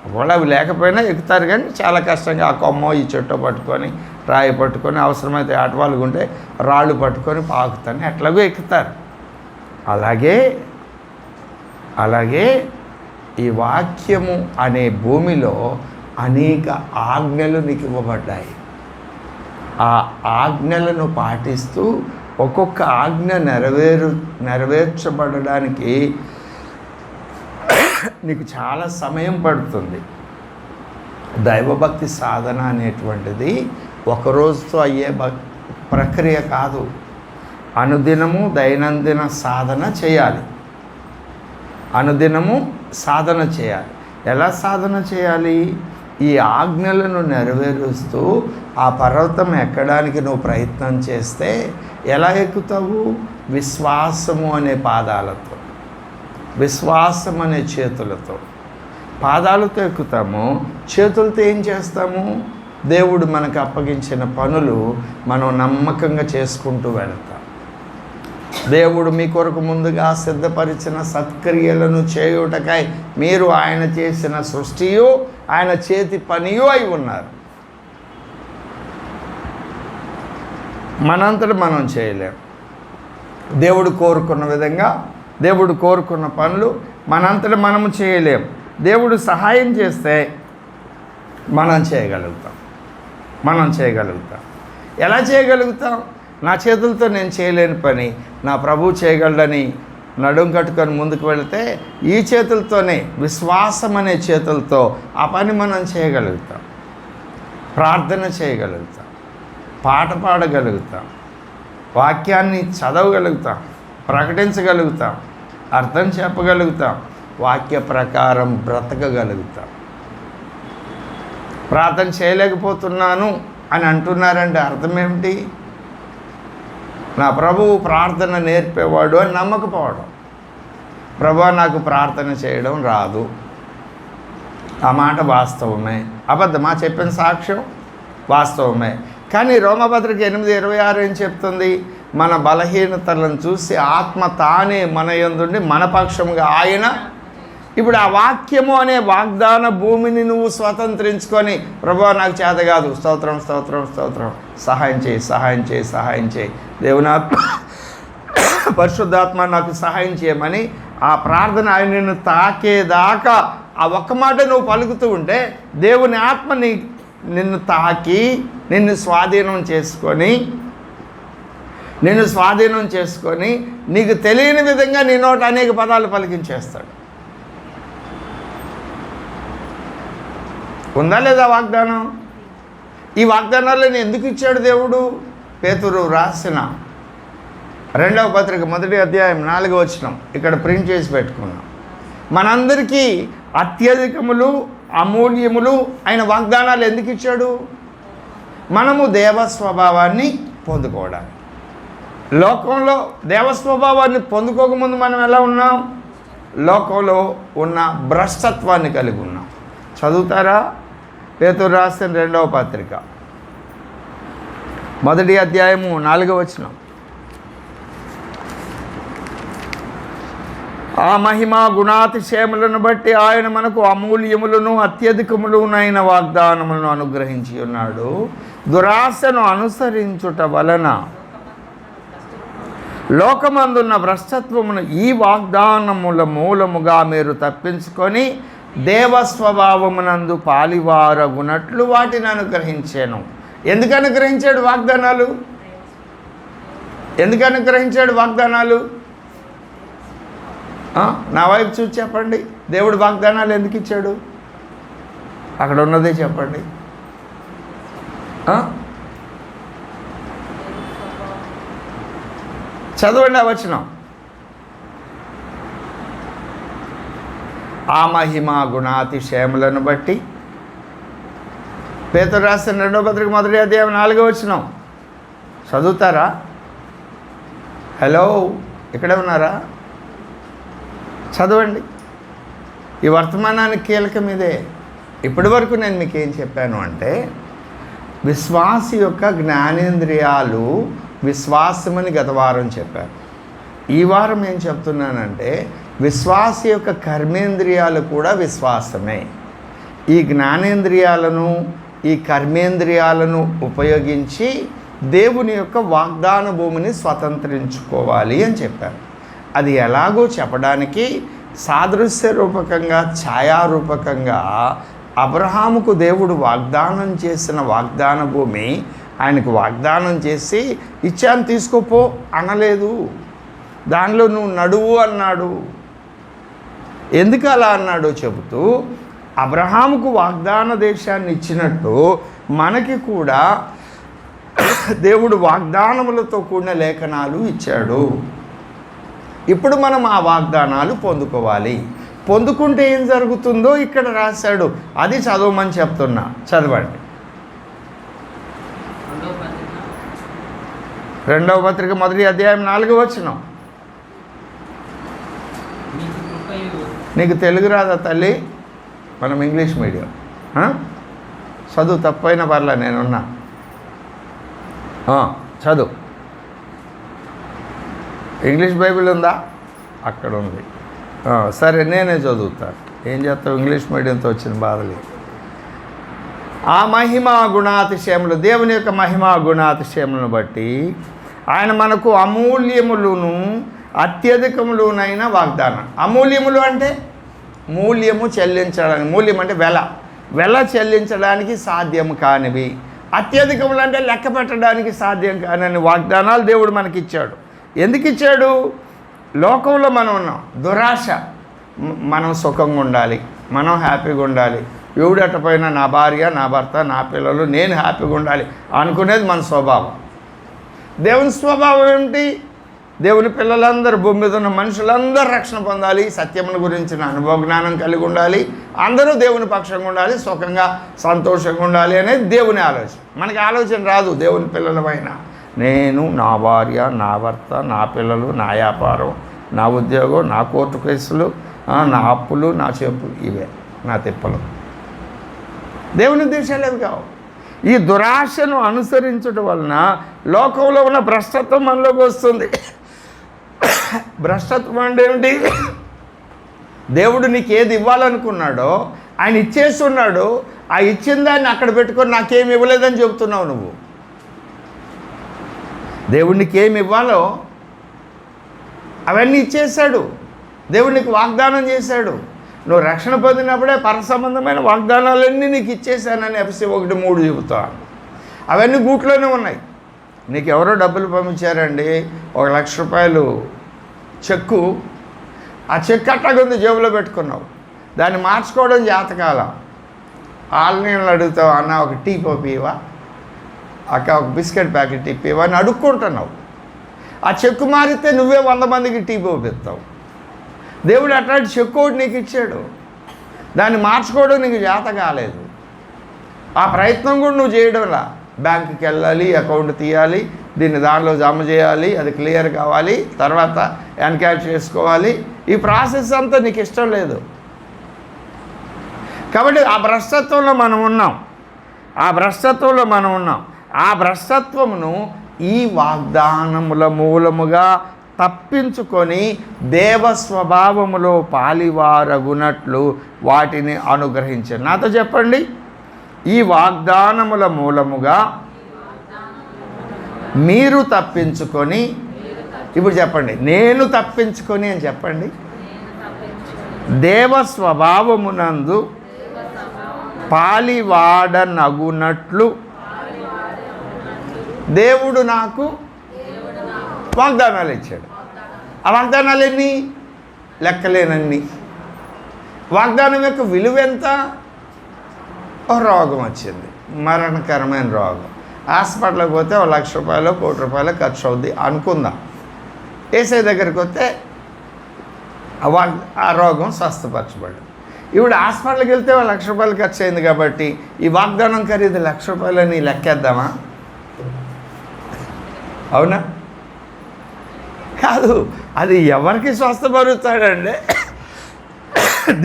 ఒకవేళ అవి లేకపోయినా ఎక్కుతారు, కానీ చాలా కష్టంగా ఆ కొమ్మ ఈ చెట్టు పట్టుకొని, రాయి పట్టుకొని, అవసరమైతే ఆటవాళ్ళుకుంటే రాళ్ళు పట్టుకొని పాకుతాను ఎట్లాగో ఎక్కుతారు. అలాగే ఈ వాక్యము అనే భూమిలో అనేక ఆజ్ఞలు నీకు ఇవ్వబడ్డాయి. ఆ ఆజ్ఞలను పాటిస్తూ ఒక్కొక్క ఆజ్ఞ నెరవేర్చబడడానికి నీకు చాలా సమయం పడుతుంది. దైవభక్తి సాధన అనేటువంటిది ఒకరోజుతో అయ్యే ప్రక్రియ కాదు. అనుదినము దైనందిన సాధన చేయాలి. అనుదినము సాధన చేయాలి. ఎలా సాధన చేయాలి? ఈ ఆజ్ఞలను నెరవేరుస్తూ ఆ పర్వతం ఎక్కడానికి నువ్వు ప్రయత్నం చేస్తే ఎలా ఎక్కుతావు? విశ్వాసము అనే పాదాలతో, విశ్వాసం అనే చేతులతో. పాదాలతో ఎక్కుతాము, చేతులతో ఏం చేస్తాము? దేవుడు మనకు అప్పగించిన పనులు మనం నమ్మకంగా చేసుకుంటూ వెళతాం. దేవుడు మీ కొరకు ముందుగా సిద్ధపరిచిన సత్క్రియలను చేయుటకై మీరు ఆయన చేసిన సృష్టియు ఆయన చేతి పనియు అయి ఉన్నారు. మనంతట మనం చేయలేం. దేవుడు కోరుకున్న విధంగా, దేవుడు కోరుకున్న పనులు మనంతట మనము చేయలేం. దేవుడు సహాయం చేస్తే మనం చేయగలుగుతాం. ఎలా చేయగలుగుతాం? నా చేతులతో నేను చేయలేని పని నా ప్రభువు చేయగలడని నడుం కట్టుకొని ముందుకు వెళితే ఈ చేతులతోనే, విశ్వాసం అనే చేతులతో ఆ పని మనం చేయగలుగుతాం. ప్రార్థన చేయగలుగుతాం, పాట పాడగలుగుతాం, వాక్యాన్ని చదవగలుగుతాం, ప్రకటించగలుగుతాం, అర్థం చెప్పగలుగుతాం, వాక్య ప్రకారం బ్రతకగలుగుతాం. ప్రార్థన చేయలేకపోతున్నాను అని అంటున్నారంటే అర్థం ఏమిటి? నా ప్రభువు ప్రార్థన నేర్పేవాడు అని నమ్మకపోవడం. ప్రభువా నాకు ప్రార్థన చేయడం రాదు. ఆ మాట వాస్తవమే. అబద్ధమా? చెప్పిన సాక్ష్యం వాస్తవమే. కానీ రోమపత్రిక 8:26 ఏం చెప్తుంది? మన బలహీనతలను చూసి ఆత్మ తానే మన యందుండి మన పక్షముగా ఆయన. ఇప్పుడు ఆ వాక్యము అనే వాగ్దాన భూమిని నువ్వు స్వతంత్రించుకొని, ప్రభువా నాకు చేత కాదు, స్తోత్రం స్తోత్రం స్తోత్రం, సహాయం చేయి దేవుని పరిశుద్ధాత్మ నాకు సహాయం చేయమని ఆ ప్రార్థన ఆయన నిన్ను తాకేదాకా ఆ ఒక్క మాట నువ్వు పలుకుతూ ఉంటే దేవుని ఆత్మ నిన్ను తాకి నిన్ను స్వాధీనం చేసుకొని నీకు తెలియని విధంగా నీ నోట అనేక పదాలు పలికించేస్తాడు. ఉందా లేదా వాగ్దానం? ఈ వాగ్దానాలను ఎందుకు ఇచ్చాడు దేవుడు? పేతురు రాసిన 2వ పత్రిక 1వ అధ్యాయం 4వ వచనం ఇక్కడ ప్రింట్ చేసి పెట్టుకున్నాం. మనందరికీ అత్యధికములు అమూల్యములు అయిన వాగ్దానాలు ఎందుకు ఇచ్చాడు? మనము దేవస్వభావాన్ని పొందుకోవడానికి. లోకంలో దేవస్వభావాన్ని పొందుకోకముందు మనం ఎలా ఉన్నాం? లోకంలో ఉన్న భ్రష్టత్వాన్ని కలిగి ఉన్నాం. చదువుతారా? పేతురు రాసిన 2వ పత్రిక 1వ అధ్యాయము 4వ వచనం. ఆ మహిమ గుణాతిశయములను బట్టి ఆయన మనకు అమూల్యములను అత్యధికములునైన వాగ్దానములను అనుగ్రహించి ఉన్నాడు. దురాశను అనుసరించుట వలన లోకమందున్న భ్రష్టత్వమును ఈ వాగ్దానముల మూలముగా మీరు తప్పించుకొని దేవస్వభావమునందు పాలివారగునట్లు వాటిని అనుగ్రహించాను. ఎందుకు అనుగ్రహించాడు వాగ్దానాలు? నా వైపు చూసి చెప్పండి. దేవుడు వాగ్దానాలు ఎందుకు ఇచ్చాడు? అక్కడ ఉన్నదే చెప్పండి. చదవండి ఆ వచనం. ఆ మహిమ గుణాతిశయములను బట్టి. పేతురు రాసిన 2వ పత్రిక 1వ అధ్యాయం 4వ వచనం చదువుతారా? హలో, ఇక్కడే ఉన్నారా? చదవండి. ఈ వర్తమానానికి కీలకం ఇదే. ఇప్పటి వరకు నేను మీకు ఏం చెప్పాను అంటే, విశ్వాసి యొక్క జ్ఞానేంద్రియాలు విశ్వాసమని గత వారం చెప్పాను. ఈ వారం ఏం చెప్తున్నానంటే, విశ్వాసి యొక్క కర్మేంద్రియాలు కూడా విశ్వాసమే. ఈ జ్ఞానేంద్రియాలను, ఈ కర్మేంద్రియాలను ఉపయోగించి దేవుని యొక్క వాగ్దాన భూమిని స్వతంత్రించుకోవాలి అని చెప్పాను. అది ఎలాగో చెప్పడానికి సాదృశ్య రూపకంగా, ఛాయారూపకంగా అబ్రహాముకు దేవుడు వాగ్దానం చేసిన వాగ్దాన భూమి ఆయనకు వాగ్దానం చేసి ఇచ్చాను తీసుకోపో అనలేదు. దానిలో నువ్వు నడువు అన్నాడు. ఎందుకు అలా అన్నాడో చెబుతూ అబ్రహాముకు వాగ్దాన దేశాన్ని ఇచ్చినట్టు మనకి కూడా దేవుడు వాగ్దానములతో కూడిన లేఖనాలు ఇచ్చాడు. ఇప్పుడు మనం ఆ వాగ్దానాలు పొందుకోవాలి. పొందుకుంటే ఏం జరుగుతుందో ఇక్కడ రాశాడు. అది చదవమని చెప్తున్నా. చదవండి. 2వ పత్రిక 1వ అధ్యాయం 4వ వచనం. నీకు తెలుగు రాదా తల్లి? మనం ఇంగ్లీష్ మీడియం. చదువు, తప్పైన పర్లే, నేనున్నా. చదువు. ఇంగ్లీష్ బైబిల్ ఉందా? అక్కడ ఉంది. సరే, నేనే చదువుతాను. ఏం చేస్తావు, ఇంగ్లీష్ మీడియంతో వచ్చిన బాధలు. ఆ మహిమా గుణాతిశయములు, దేవుని యొక్క మహిమా గుణాతిశయములను బట్టి ఆయన మనకు అమూల్యములను అత్యధికములునైన వాగ్దానం. అమూల్యములు అంటే మూల్యము చెల్లించడానికి, మూల్యం అంటే వెల చెల్లించడానికి సాధ్యం కానివి. అత్యధికములు అంటే లెక్క పెట్టడానికి సాధ్యం కాని వాగ్దానాలు దేవుడు మనకిచ్చాడు. ఎందుకు ఇచ్చాడు? లోకంలో మనం ఉన్నాం, దురాశ. మనం సుఖంగా ఉండాలి, మనం హ్యాపీగా ఉండాలి, ఎవడటపోయినా నా భార్య, నా భర్త, నా పిల్లలు, నేను హ్యాపీగా ఉండాలి అనుకునేది మన స్వభావం. దేవుని స్వభావం ఏమిటి? దేవుని పిల్లలందరూ, భూమి మీద ఉన్న మనుషులందరూ రక్షణ పొందాలి, సత్యమును గురించిన అనుభవ జ్ఞానం కలిగి ఉండాలి, అందరూ దేవుని పక్షంగా ఉండాలి, సుఖంగా సంతోషంగా ఉండాలి అనేది దేవుని ఆలోచన. మనకి ఆలోచన రాదు. దేవుని పిల్లలమైన నేను, నా భార్య, నా భర్త, నా పిల్లలు, నా వ్యాపారం, నా ఉద్యోగం, నా కోర్టు కేసులు, నా అప్పులు, నా చెప్పులు, ఇవే నా తిప్పలు. దేవుని ఉద్దేశాలు ఏవి కావు. ఈ దురాశను అనుసరించడం వలన లోకంలో ఉన్న భ్రష్టత్వం మనలోకి వస్తుంది. భ్రష్టత్వం అంటే ఏమిటి? దేవుడు నీకు ఏది ఇవ్వాలనుకున్నాడో ఆయన ఇచ్చేస్తున్నాడు. ఆ ఇచ్చిన దాన్ని అక్కడ పెట్టుకొని నాకేమి ఇవ్వలేదని చెబుతున్నావు నువ్వు. దేవుడు నీకేమి ఇవ్వాలో అవన్నీ ఇచ్చేశాడు. దేవుడు నీకు వాగ్దానం చేశాడు. నువ్వు రక్షణ పొందినప్పుడే పరసంబంధమైన వాగ్దానాలన్నీ నీకు ఇచ్చేశానని ఎఫ్ఎస్సీ 1:3 చెబుతాను. అవన్నీ గూట్లోనే ఉన్నాయి. నీకు ఎవరో డబ్బులు పంపించారండి, 1 లక్ష రూపాయలు చెక్కు. ఆ చెక్ అట్టగుంది, జేబులో పెట్టుకున్నావు. దాన్ని మార్చుకోవడం జాతకాల. ఆన్లైన్లో అడుగుతావు, అన్న ఒక టీ పంపివా, అక్క ఒక బిస్కెట్ ప్యాకెట్ ఇప్పివా అని అడుక్కుంటున్నావు. ఆ చెక్కు మారితే నువ్వే 100 మందికి టీ పంపిస్తావు. దేవుడు అట్లాంటి చెక్కు ఒకటి నీకు ఇచ్చాడు. దాన్ని మార్చుకోవడం నీకు జాత కాలేదు. ఆ ప్రయత్నం కూడా నువ్వు చేయడంలా. బ్యాంకుకి వెళ్ళాలి, అకౌంట్ తీయాలి, దీన్ని దానిలో జమ చేయాలి, అది క్లియర్ కావాలి, తర్వాత ఎన్క్యాష్ చేసుకోవాలి. ఈ ప్రాసెస్ అంతా నీకు ఇష్టం లేదు. కాబట్టి ఆ భ్రష్టత్వంలో మనం ఉన్నాం. ఆ భ్రష్టత్వమును ఈ వాగ్దానముల మూలముగా తప్పించుకొని దేవస్వభావములో పాలివారగునట్లు వాటిని అనుగ్రహించారు. నాతో చెప్పండి. ఈ వాగ్దానముల మూలముగా మీరు తప్పించుకొని, ఇప్పుడు చెప్పండి, నేను తప్పించుకొని అని చెప్పండి. దేవస్వభావమునందు పాలివాడనగునట్లు దేవుడు నాకు వాగ్దానాలు ఇచ్చాడు. ఆ వాగ్దానాలు ఎన్ని? లెక్కలేనన్ని. వాగ్దానం యొక్క విలువ ఎంత? ఓ రోగం వచ్చింది, మరణకరమైన రోగం. హాస్పిటల్కి పోతే 1 లక్ష రూపాయలు, 1 కోటి రూపాయలు ఖర్చు అవుద్ది అనుకుందాం. ఏసై దగ్గరికి వస్తే ఆ రోగం స్వస్థపరచబడి, ఇప్పుడు హాస్పిటల్కి వెళ్తే 1 లక్ష రూపాయలు ఖర్చు అయింది కాబట్టి ఈ వాగ్దానం ఖరీదు 1 లక్ష రూపాయలని లెక్కేద్దామా? అవునా? కాదు. అది ఎవరికి స్వస్థపరుస్తాడంటే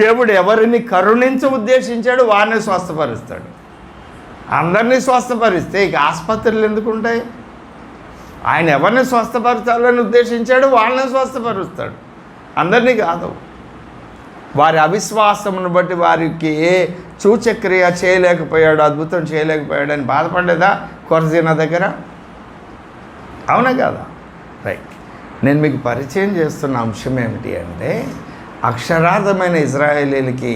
దేవుడు ఎవరిని కరుణించ ఉద్దేశించాడు వారిని స్వస్థపరుస్తాడు. అందరినీ స్వస్థపరిస్తే ఇక ఆసుపత్రులు ఎందుకు ఉంటాయి? ఆయన ఎవరిని స్వస్థపరచాలని ఉద్దేశించాడు వాళ్ళని స్వస్థపరుస్తాడు, అందరినీ కాదు. వారి అవిశ్వాసమును బట్టి వారికి ఏ సూచక్రియ చేయలేకపోయాడు, అద్భుతం చేయలేకపోయాడు అని బాధపడలేదా కొరజీనా దగ్గర? అవునా కదా? రైట్. నేను మీకు పరిచయం చేస్తున్న అంశం ఏమిటి అంటే, అక్షరార్థమైన ఇజ్రాయేలీలకి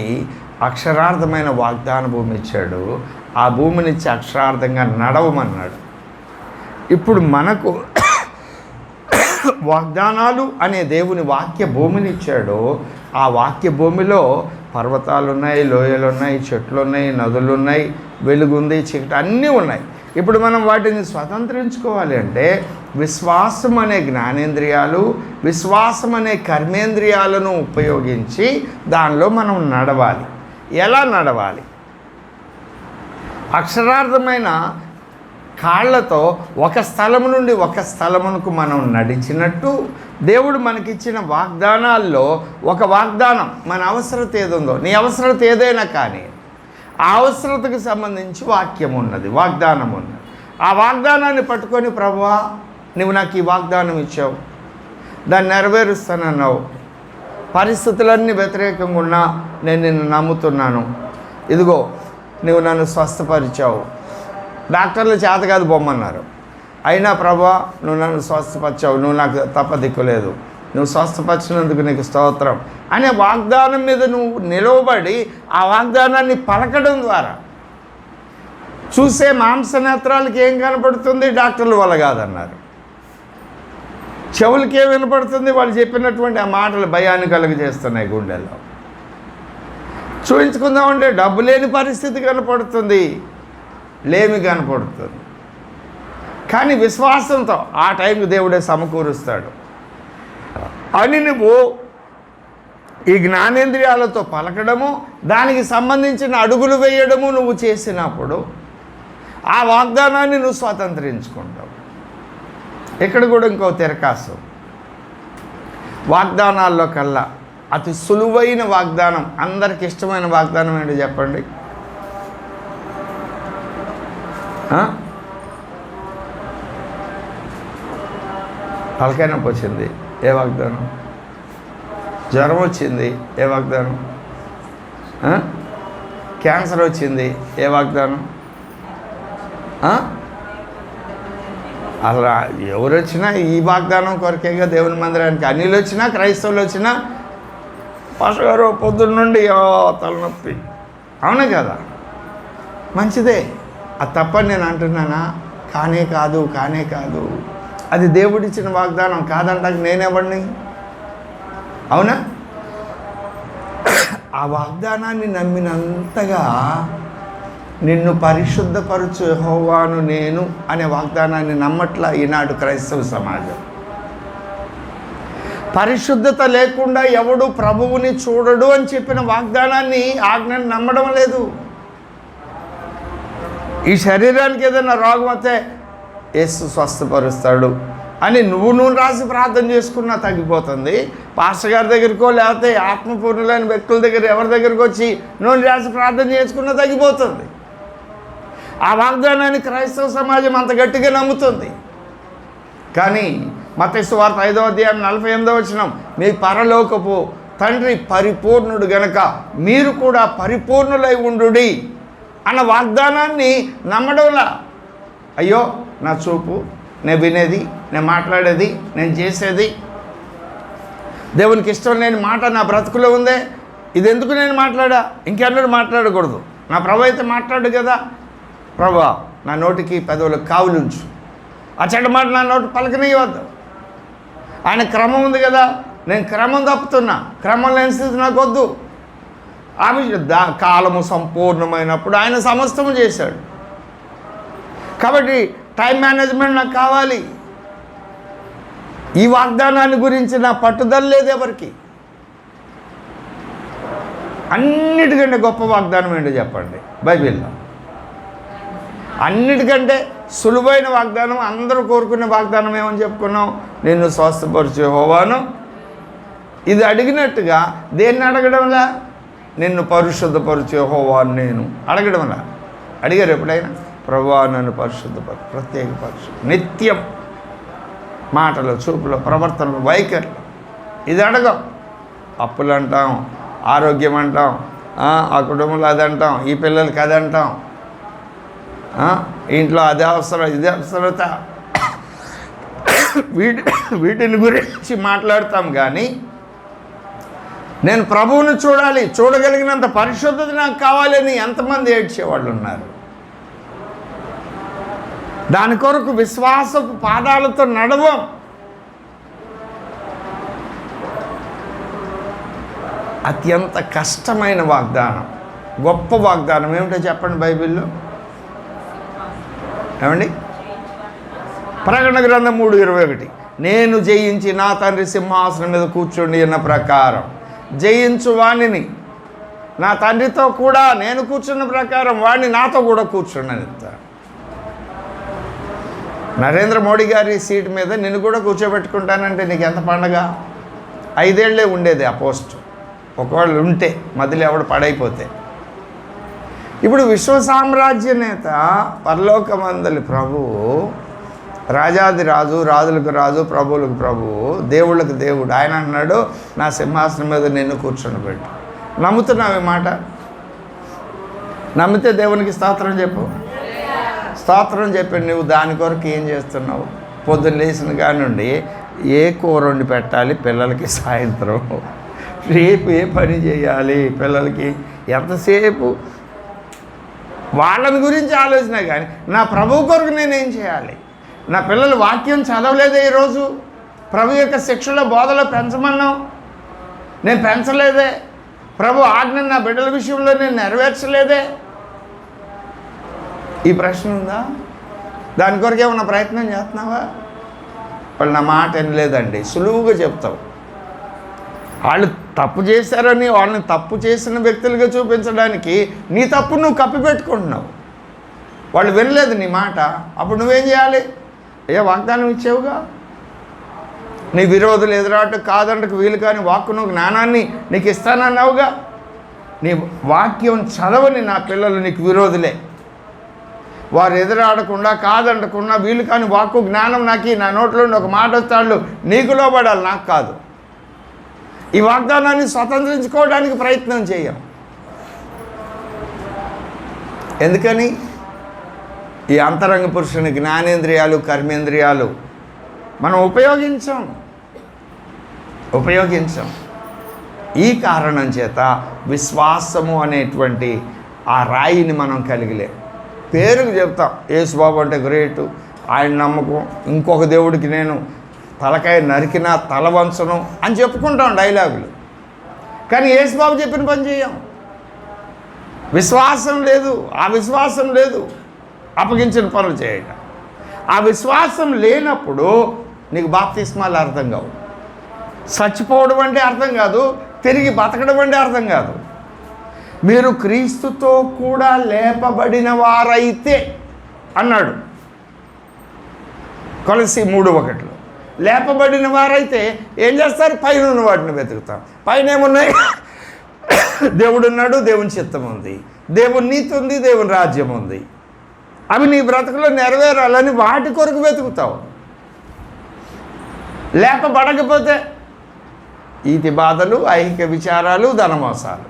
అక్షరార్థమైన వాగ్దాన భూమి ఇచ్చాడు. ఆ భూమినిచ్చి అక్షరార్థంగా నడవమన్నాడు. ఇప్పుడు మనకు వాగ్దానాలు అనే దేవుని వాక్య భూమిని ఇచ్చాడు. ఆ వాక్య భూమిలో పర్వతాలు ఉన్నాయి, లోయలు ఉన్నాయి, చెట్లు ఉన్నాయి, నదులు ఉన్నాయి, వెలుగుంది, చీకటి అన్నీ ఉన్నాయి. ఇప్పుడు మనం వాటిని స్వతంత్రించుకోవాలి అంటే విశ్వాసం అనే జ్ఞానేంద్రియాలు, విశ్వాసం అనే కర్మేంద్రియాలను ఉపయోగించి దానిలో మనం నడవాలి. ఎలా నడవాలి? అక్షరార్థమైన కాళ్ళతో ఒక స్థలం నుండి ఒక స్థలమునకు మనం నడిచినట్టు దేవుడు మనకిచ్చిన వాగ్దానాల్లో ఒక వాగ్దానం, మన అవసరత ఏదుందో, నీ అవసరత ఏదైనా కానీ ఆ అవసరతకు సంబంధించి వాక్యం ఉన్నది, వాగ్దానం ఉన్నది. ఆ వాగ్దానాన్ని పట్టుకొని, ప్రభువా నువ్వు నాకు ఈ వాగ్దానం ఇచ్చావు, దాన్ని నెరవేరుస్తానన్నావు, పరిస్థితులన్నీ వ్యతిరేకంగా ఉన్నా నేను నిన్ను నమ్ముతున్నాను, ఇదిగో నువ్వు నన్ను స్వస్థపరిచావు, డాక్టర్లు చేత కాదు బొమ్మన్నారు, అయినా ప్రభువా నువ్వు నన్ను స్వస్థపరిచావు, నువ్వు నాకు తప్ప దిక్కులేదు, నువ్వు స్వస్థపరిచినందుకు నీకు స్తోత్రం అనే వాగ్దానం మీద నువ్వు నిలవబడి ఆ వాగ్దానాన్ని పలకడం ద్వారా చూసే మాంసనేత్రాలకి ఏం కనపడుతుంది? డాక్టర్ల వల్ల కాదన్నారు. చెవులకి ఏం వినపడుతుంది? వాళ్ళు చెప్పినటువంటి ఆ మాటలు భయాన్ని కలుగజేస్తున్నాయి గుండెల్లో. చూపించుకుందామంటే డబ్బు లేని పరిస్థితి కనపడుతుంది, లేమి కనపడుతుంది. కానీ విశ్వాసంతో ఆ టైంకి దేవుడే సమకూరుస్తాడు అని నువ్వు ఈ జ్ఞానేంద్రియాలతో పలకడము, దానికి సంబంధించిన అడుగులు వేయడము నువ్వు చేసినప్పుడు ఆ వాగ్దానాన్ని నువ్వు స్వతంత్రించుకుంటావు. ఇక్కడ కూడా ఇంకో తిరకాసు, వాగ్దానాల్లో కల్లా అతి సులువైన వాగ్దానం, అందరికి ఇష్టమైన వాగ్దానం ఏంటో చెప్పండి? తలకాయ నొప్పి వచ్చింది, ఏ వాగ్దానం? జ్వరం వచ్చింది, ఏ వాగ్దానం? క్యాన్సర్ వచ్చింది, ఏ వాగ్దానం? అలా ఎవరు వచ్చినా ఈ వాగ్దానం కొరకేగా దేవుని మందిరానికి. అన్నిలు వచ్చినా, క్రైస్తవులు వచ్చినా, పాస్టర్ గారు పొద్దున్న నుండి తలనొప్పి, అవునే కదా, మంచిదే, అది తప్పని నేను అంటున్నానా? కానే కాదు, కానే కాదు, అది దేవుడిచ్చిన వాగ్దానం. కాదంటానికి నేనెవడిని? అవునా? ఆ వాగ్దానాన్ని నమ్మినంతగా నిన్ను పరిశుద్ధపరచు యెహోవాను నేను అనే వాగ్దానాన్ని నమ్మట్లా ఈనాడు క్రైస్తవ సమాజం. పరిశుద్ధత లేకుండా ఎవడు ప్రభువుని చూడడు అని చెప్పిన వాగ్దానాన్ని, ఆజ్ఞని నమ్మడం లేదు. ఈ శరీరానికి ఏదైనా రోగం వస్తే యేసు స్వస్థపరుస్తాడు అని నువ్వు రాసి ప్రార్థన చేసుకున్నా తగ్గిపోతుంది. పాస్టర్ గారి దగ్గరకో లేకపోతే ఆత్మపూర్ణులైన వ్యక్తుల దగ్గర ఎవరి దగ్గరకు వచ్చి నువ్వు రాసి ప్రార్థన చేసుకున్నా తగ్గిపోతుంది. ఆ వాగ్దానాన్ని క్రైస్తవ సమాజం అంత గట్టిగా నమ్ముతుంది. కానీ మత్తయి సువార్త 5వ అధ్యాయం 48వ వచనం, మీ పరలోకపు తండ్రి పరిపూర్ణుడు గనక మీరు కూడా పరిపూర్ణులై ఉండుడి అన్న వాగ్దానాన్ని నమ్మడంలా, అయ్యో నా చూపు, నేను వినేది, నేను మాట్లాడేది, నేను చేసేది, దేవునికి ఇష్టం లేని మాట నా బ్రతుకులో ఉందే, ఇది ఎందుకు నేను మాట్లాడా? ఇంకెన్నడూ మాట్లాడకూడదు. నా ప్రభు అయితే మాట్లాడు కదా, ప్రభువా నా నోటికి పెదవులకు కావులుంచు, ఆ చెడ్డ మాట నా నోటి పలకనీయవద్దు. ఆయన క్రమం ఉంది కదా, నేను క్రమం తప్పుతున్నా, క్రమం లేని స్థితి నాకు వద్దు. ఆమె కాలము సంపూర్ణమైనప్పుడు ఆయన సమస్తము చేశాడు. కాబట్టి టైం మేనేజ్మెంట్ నాకు కావాలి. ఈ వాగ్దానాన్ని గురించి నా పట్టుదల లేదు ఎవరికి. అన్నిటికంటే గొప్ప వాగ్దానం ఏంటో చెప్పండి బైబిల్లో? అన్నిటికంటే సులువైన వాగ్దానం, అందరూ కోరుకునే వాగ్దానం ఏమని చెప్పుకున్నాం? నిన్ను స్వస్థపరిచే యెహోవాను. ఇది అడిగినట్టుగా దేన్ని అడగడంలా? నిన్ను పరిశుద్ధపరిచే యెహోవాను నేను అడగడంలా. అడిగారు ఎప్పుడైనా? ప్రభువా నన్ను పరిశుద్ధపరు, ప్రత్యేక పరిశుద్ధ, నిత్యం మాటలు, చూపులో, ప్రవర్తనలు, వైఖరి. ఇది అడగం. అప్పులు అంటాం, ఆరోగ్యం అంటాం, ఆ కుటుంబంలో అది అంటాం, ఈ పిల్లలకి అది అంటాం, ఇంట్లో అదే అవసరం, ఇదే అవసరత, వీటిని గురించి మాట్లాడతాం. కానీ నేను ప్రభువును చూడాలి, చూడగలిగినంత పరిశుద్ధత నాకు కావాలని ఎంతమంది ఏడ్చేవాళ్ళు ఉన్నారు. దాని కొరకు విశ్వాసపు పాదాలతో నడవం. అత్యంత కష్టమైన వాగ్దానం, గొప్ప వాగ్దానం ఏమిటో చెప్పండి బైబిల్లో. ఏమండి? ప్రకటన గ్రంథం 3:21, నేను జయించి నా తండ్రి సింహాసనం మీద కూర్చోండి అన్న ప్రకారం జయించు వాణిని నా తండ్రితో కూడా నేను కూర్చున్న ప్రకారం వాడిని నాతో కూడా కూర్చున్నాను. నరేంద్ర మోడీ గారి సీట్ మీద నిన్ను కూడా కూర్చోబెట్టుకుంటానంటే నీకు ఎంత పండగ. 5 ఏళ్లే ఉండేది ఆ పోస్ట్, ఒకవేళ ఉంటే మధ్యలో ఎవడు పడైపోతే. ఇప్పుడు విశ్వ సామ్రాజ్య నేత పరలోకమందలి ప్రభువు, రాజాది రాజు, రాజులకు రాజు, ప్రభువులకు ప్రభువు, దేవుళ్ళకు దేవుడు. ఆయన అన్నాడు, నా సింహాసనం మీద నిన్ను కూర్చొని పెట్టు. నమ్ముతున్నావు ఈ మాట? నమ్మితే దేవునికి స్తోత్రం చెప్పు. స్తోత్రం చెప్పి నువ్వు దాని కొరకు ఏం చేస్తున్నావు? పొద్దున్న లేచిన కానుండి ఏ కూర వండి పెట్టాలి పిల్లలకి, సాయంత్రం రేపు ఏ పని చేయాలి పిల్లలకి, ఎంతసేపు వాళ్ళని గురించి ఆలోచన. కానీ నా ప్రభు కొరకు నేనేం చేయాలి? నా పిల్లలు వాక్యం చదవలేదే ఈరోజు, ప్రభు యొక్క శిక్షలో బోధలో పెంచమన్నాం, నేను పెంచలేదే. ప్రభు ఆజ్ఞ నా బిడ్డల విషయంలో నేను నెరవేర్చలేదే. ఈ ప్రశ్న ఉందా? దాని కొరకు ఏమన్నా ప్రయత్నం చేస్తున్నావా? వాళ్ళు నా మాట వినలేదండి, సులువుగా చెప్తావు. వాళ్ళు తప్పు చేశారని వాళ్ళని తప్పు చేసిన వ్యక్తులుగా చూపించడానికి నీ తప్పు నువ్వు కప్పిపెట్టుకుంటున్నావు. వాళ్ళు వినలేదు నీ మాట, అప్పుడు నువ్వేం చేయాలి? అయ్యా వాగ్దానం ఇచ్చావుగా, నీ విరోధులు ఎదురాట కాదంటకు వీలు కాని వాక్కును జ్ఞానాన్ని నీకు ఇస్తానన్నావుగా. నీ వాక్యం చదవని నా పిల్లలు నీకు విరోధులే. వారు ఎదురాడకుండా కాదంటకుండా వీలు కాని వాక్కు జ్ఞానం నాకు నా నోట్లో ఒక మాట వస్తాడు, నీకు లోబడాలి, నాకు కాదు. ఈ వాగ్దానాన్ని స్వతంత్రించుకోవడానికి ప్రయత్నం చేయం. ఎందుకని? ఈ అంతరంగ పురుషుని జ్ఞానేంద్రియాలు, కర్మేంద్రియాలు మనం ఉపయోగించాం. ఈ కారణం చేత విశ్వాసము అనేటువంటి ఆ రాయిని మనం కలిగిలే. పేరుకు చెప్తాం యేసుబాబు అంటే గ్రేటు, ఆయన నమ్మకం, ఇంకొక దేవుడికి నేను తలకాయ నరికినా తల వంచను అని చెప్పుకుంటాం డైలాగులు. కానీ యేసుబాబు చెప్పిన పని చేయం. విశ్వాసం లేదు, ఆ విశ్వాసం లేదు అప్పగించిన పనులు చేయడం. ఆ విశ్వాసం లేనప్పుడు నీకు బాప్తిస్మాలు అర్థం కావు. చచ్చిపోవడం అంటే అర్థం కాదు, తిరిగి బతకడం అంటే అర్థం కాదు. మీరు క్రీస్తుతో కూడా లేపబడిన వారైతే అన్నాడు కొలస్సీ 3:1. లేపబడిన వారైతే ఏం చేస్తారు? పైన ఉన్న వాటిని వెతుకుతాం. పైన ఏమున్నాయి? దేవుడున్నాడు, దేవుని చిత్తం ఉంది, దేవుని నీతి ఉంది, దేవుని రాజ్యం ఉంది. అవి నీ బ్రతుకులో నెరవేరాలని వాటి కొరకు వెతుకుతావు. లేపబడకపోతే ఈతి బాధలు, ఐహిక విచారాలు, ధనమోసాలు.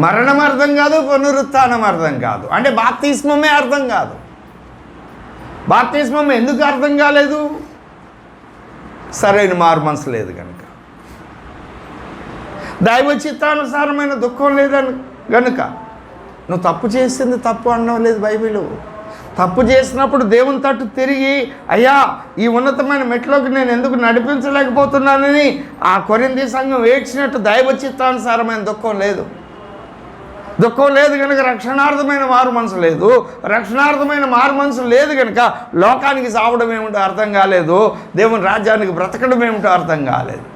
మరణం అర్థం కాదు, పునరుత్థానం అర్థం కాదు, అంటే బాప్తిస్మమే అర్థం కాదు. బాప్తిస్మం ఎందుకు అర్థం కాలేదు? సరైన మారుమనసు లేదు కనుక. దైవ చిత్తానుసారమైన దుఃఖం లేదని కనుక. నువ్వు తప్పు చేసింది తప్పు అనడం లేదు బైబిలు. తప్పు చేసినప్పుడు దేవుని తట్టు తిరిగి, అయ్యా ఈ ఉన్నతమైన మెట్లోకి నేను ఎందుకు నడిపించలేకపోతున్నానని ఆ కొరింథీ సంఘం ఏడ్చినట్టు దైవ చిత్తానుసారమైన దుఃఖం లేదు. దుఃఖం లేదు కనుక రక్షణార్థమైన మారు మనసు లేదు. రక్షణార్థమైన మారు మనసు లేదు కనుక లోకానికి సావడం ఏమిటో అర్థం కాలేదు, దేవుని రాజ్యానికి బ్రతకడం ఏమిటో అర్థం కాలేదు.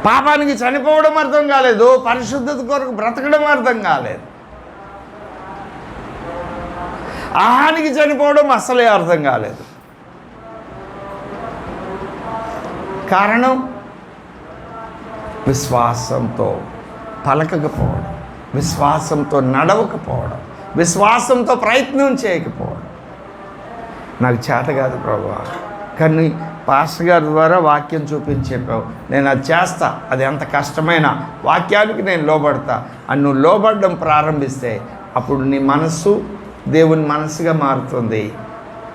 పాపానికి చనిపోవడం అర్థం కాలేదు, పరిశుద్ధత కొరకు బ్రతకడం అర్థం కాలేదు. ఆహానికి చనిపోవడం అస్సలే అర్థం కాలేదు. కారణం విశ్వాసంతో పలకకపోవడం, విశ్వాసంతో నడవకపోవడం, విశ్వాసంతో ప్రయత్నం చేయకపోవడం. నాకు చేత కాదు ప్రభువా, కానీ పాస్టర్ గారి ద్వారా వాక్యం చూపించి చెప్పావు, నేను అది చేస్తా, అది ఎంత కష్టమైన వాక్యానికి నేను లోబడతా అని నువ్వు లోబడడం ప్రారంభిస్తే అప్పుడు నీ మనస్సు దేవుని మనసుగా మారుతుంది.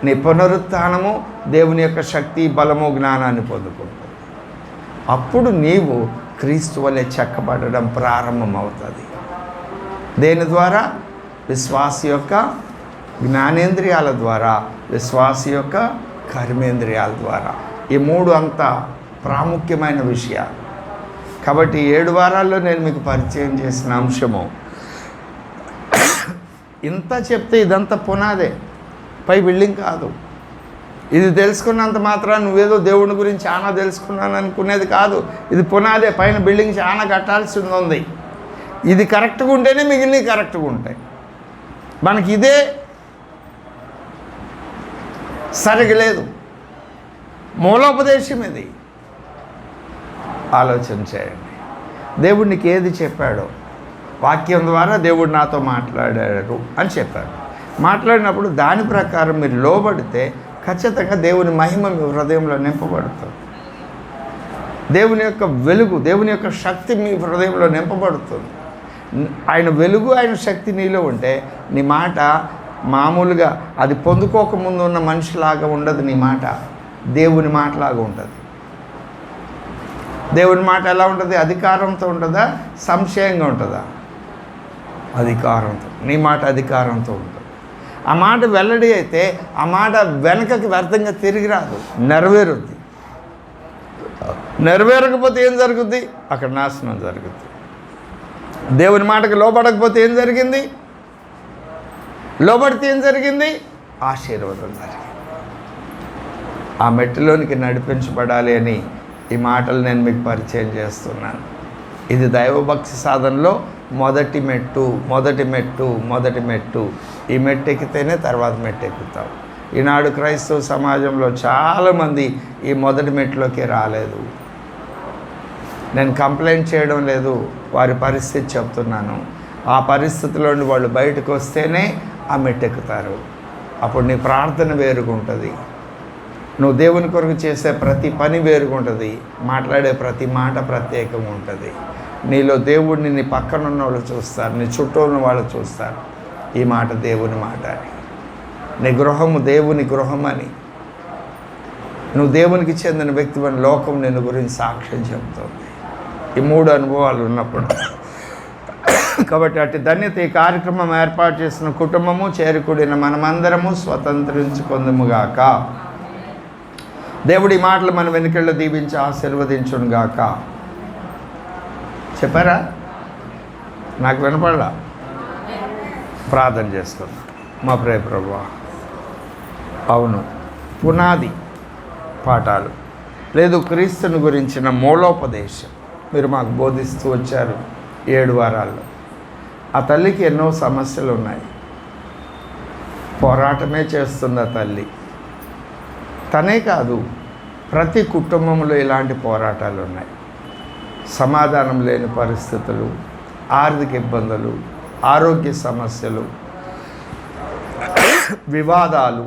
నీ పునరుత్థానము దేవుని యొక్క శక్తి, బలము, జ్ఞానాన్ని పొందుకుంటుంది. అప్పుడు నీవు క్రీస్తు వలె చెక్కబడడం ప్రారంభమవుతుంది. దేని ద్వారా? విశ్వాస యొక్క జ్ఞానేంద్రియాల ద్వారా, విశ్వాస యొక్క కర్మేంద్రియాల ద్వారా. ఈ 3 అంత ప్రాముఖ్యమైన విషయాలు. కాబట్టి 7 వారాల్లో నేను మీకు పరిచయం చేసిన అంశము ఇంత చెప్తే ఇదంతా పునాదే, పై బిల్డింగ్ కాదు. ఇది తెలుసుకున్నంత మాత్రం నువ్వేదో దేవుని గురించి చాలా తెలుసుకున్నాను అనుకునేది కాదు. ఇది పునాదే, పైన బిల్డింగ్ చాలా కట్టాల్సింది ఉంది. ఇది కరెక్ట్గా ఉంటేనే మిగిలినవి కరెక్ట్గా ఉంటాయి. మనకి ఇదే సరిగలేదు. మూలోపదేశం ఇది. ఆలోచన చేయండి. దేవుడు నీకు ఏది చెప్పాడో, వాక్యం ద్వారా దేవుడు నాతో మాట్లాడారు అని చెప్పాడు. మాట్లాడినప్పుడు దాని ప్రకారం మీరు లోబడితే ఖచ్చితంగా దేవుని మహిమ మీ హృదయంలో నింపబడుతుంది. దేవుని యొక్క వెలుగు, దేవుని యొక్క శక్తి మీ హృదయంలో నింపబడుతుంది. ఆయన వెలుగు, ఆయన శక్తి నీలో ఉంటే నీ మాట మామూలుగా అది పొందుకోకముందు ఉన్న మనిషిలాగా ఉండదు. నీ మాట దేవుని మాటలాగా ఉంటుంది. దేవుని మాట ఎలా ఉంటుంది? అధికారంతో ఉంటుందా, సంశయంగా ఉంటుందా? అధికారంతో. నీ మాట అధికారంతో ఉంటుంది. ఆ మాట వెల్లడి అయితే ఆ మాట వెనకకి వ్యర్థంగా తిరిగి రాదు, నెరవేరుద్ది. నెరవేరకపోతే ఏం జరుగుద్ది? అక్కడ నాశనం జరుగుద్ది. దేవుని మాటకి లోబడకపోతే ఏం జరిగింది? లోబడితే ఏం జరిగింది? ఆశీర్వాదం జరిగింది. ఆ మెట్టులోనికి నడిపించబడాలి అని ఈ మాటలు నేను మీకు పరిచయం చేస్తున్నాను. ఇది దైవభక్తి సాధనలో మొదటి మెట్టు. ఈ మెట్టు ఎక్కితేనే తర్వాత మెట్టు ఎక్కుతాం. ఈనాడు క్రైస్తవ సమాజంలో చాలామంది ఈ మొదటి మెట్టులోకి రాలేదు. నేను కంప్లైంట్ చేయడం లేదు, వారి పరిస్థితి చెప్తున్నాను. ఆ పరిస్థితిలో నుండి వాళ్ళు బయటకు వస్తేనే ఆ మెట్టు ఎక్కుతారు. అప్పుడు నీ ప్రార్థన వేరుగుంటుంది, నువ్వు దేవుని కొరకు చేసే ప్రతి పని వేరుగుంటుంది, మాట్లాడే ప్రతి మాట ప్రత్యేకంగా ఉంటుంది. నీలో దేవుడిని నీ పక్కనున్న వాళ్ళు చూస్తారు, నీ చుట్టూ ఉన్న వాళ్ళు చూస్తారు. ఈ మాట దేవుని మాట అని, నీ గృహము దేవుని గృహం అని, నువ్వు దేవునికి చెందిన వ్యక్తివని లోకం నిన్ను గురించి సాక్ష్యం చెబుతుంది. ఈ 3 అనుభవాలు ఉన్నప్పుడు కాబట్టి అటు ధన్యత ఈ కార్యక్రమం ఏర్పాటు చేసిన కుటుంబము, చేరుకుడిన మనమందరము స్వతంత్రించుకుందుముగాక. దేవుడి మాటలు మన వెనుకల్లో దీవించి ఆశీర్వదించునుగాక. చెప్పారా? నాకు వినపడలా? ప్రార్థన చేసుకుందాం. మా ప్రియ ప్రభువా, అవును, పునాది పాఠాలు లేదు, క్రీస్తుని గురించిన మూలోపదేశం మీరు మాకు బోధిస్తూ వచ్చారు 7 వారాల్లో. ఆ తల్లికి ఎన్నో సమస్యలు ఉన్నాయి, పోరాటమే చేస్తుంది ఆ తల్లి. తనే కాదు, ప్రతి కుటుంబంలో ఇలాంటి పోరాటాలు ఉన్నాయి. సమాధానం లేని పరిస్థితులు, ఆర్థిక ఇబ్బందులు, ఆరోగ్య సమస్యలు, వివాదాలు,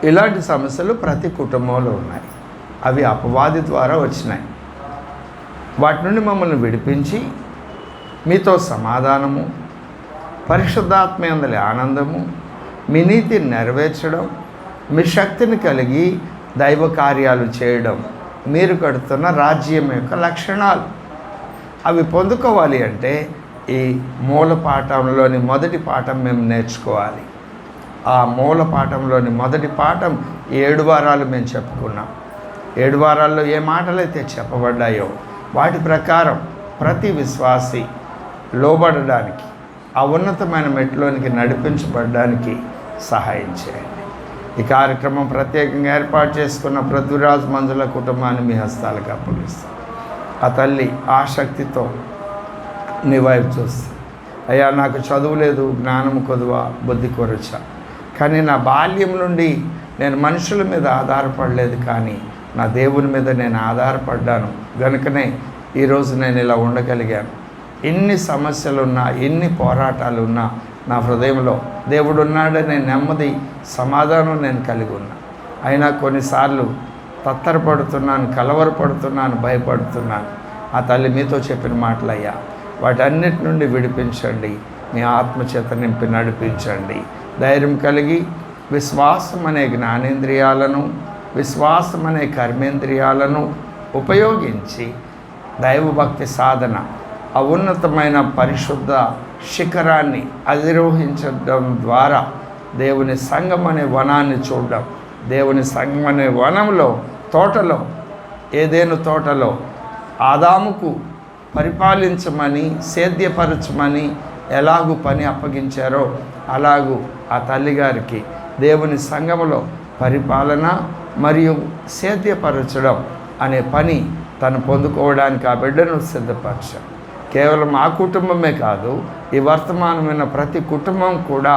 ఇలాంటి సమస్యలు ప్రతి కుటుంబంలో ఉన్నాయి. అవి అపవాది ద్వారా వచ్చినాయి. వాటి నుండి మమ్మల్ని విడిపించి మీతో సమాధానము, పరిశుద్ధాత్మయందలి ఆనందము, మీ నీతిని నెరవేర్చడం, మీ శక్తిని కలిగి దైవ కార్యాలు చేయడం మీరు కడుతున్న రాజ్యం యొక్క లక్షణాలు. అవి పొందుకోవాలి అంటే ఈ మూల పాఠంలోని మొదటి పాఠం మేము నేర్చుకోవాలి. ఆ మూల పాఠంలోని మొదటి పాఠం 7 వారాలు మేము చెప్పుకున్నాం. 7 వారాల్లో ఏ మాటలైతే చెప్పబడ్డాయో వాటి ప్రకారం ప్రతి విశ్వాసి లోబడడానికి, ఆ ఉన్నతమైన మెట్లోనికి నడిపించబడడానికి సహాయం చేయండి. ఈ కార్యక్రమం ప్రత్యేకంగా ఏర్పాటు చేసుకున్న పృథ్వీరాజ్ మంజుల కుటుంబాన్ని మీ హస్తాలకు అప్పగిస్తాం. ఆ తల్లి ఆసక్తితో నీ వైపు చూస్తుంది. అయ్యా, నాకు చదువు లేదు, జ్ఞానము కొదువా, బుద్ధి కొరచ, కానీ నా బాల్యం నుండి నేను మనుషుల మీద ఆధారపడలేదు, కానీ నా దేవుని మీద నేను ఆధారపడ్డాను కనుకనే ఈరోజు నేను ఇలా ఉండగలిగాను. ఎన్ని సమస్యలున్నా, ఎన్ని పోరాటాలున్నా నా హృదయంలో దేవుడు ఉన్నాడనే నెమ్మది, సమాధానం నేను కలిగి ఉన్నా. అయినా కొన్నిసార్లు తత్తరపడుతున్నాను, కలవరపడుతున్నాను, భయపడుతున్నాను. ఆ తల్లి మీతో చెప్పిన మాటలయ్యా, వాటన్నిటి నుండి విడిపించండి, మీ ఆత్మచేత నింపి నడిపించండి. ధైర్యం కలిగి విశ్వాసం అనే జ్ఞానేంద్రియాలను, విశ్వాసం అనే కర్మేంద్రియాలను ఉపయోగించి దైవభక్తి సాధన, ఆ ఉన్నతమైన పరిశుద్ధ శిఖరాన్ని అధిరోహించడం ద్వారా దేవుని సంఘం అనే వనాన్ని చూడడం, దేవుని సంఘం అనే వనంలో, తోటలో, ఏదేను తోటలో ఆదాముకు పరిపాలించమని, సేద్యపరచమని ఎలాగూ పని అప్పగించారో అలాగూ ఆ తల్లిగారికి దేవుని సంఘములో పరిపాలన మరియు సేద్యపరచడం అనే పని తను పొందుకోవడానికి ఆ బిడ్డను సిద్ధపరచాం. కేవలం ఆ కుటుంబమే కాదు, ఈ వర్తమానమైన ప్రతి కుటుంబం కూడా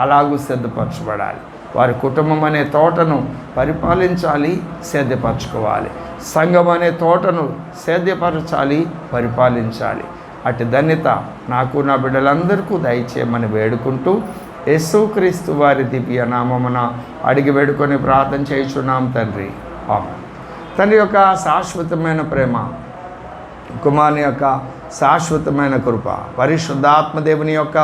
అలాగూ సిద్ధపరచబడాలి. వారి కుటుంబం అనే తోటను పరిపాలించాలి, సేద్యపరచుకోవాలి. సంఘం అనే తోటను సేద్యపరచాలి, పరిపాలించాలి. అటు ధన్యత నాకు, నా బిడ్డలందరికీ దయచేయమని వేడుకుంటూ యేసుక్రీస్తు వారి దివ్య నామమున అడిగి వేడుకొని ప్రార్థన చేయుచున్నాం తండ్రి. ఆమేన్. తండ్రి యొక్క శాశ్వతమైన ప్రేమ, కుమారుని యొక్క శాశ్వతమైన కృప, పరిశుద్ధాత్మదేవుని యొక్క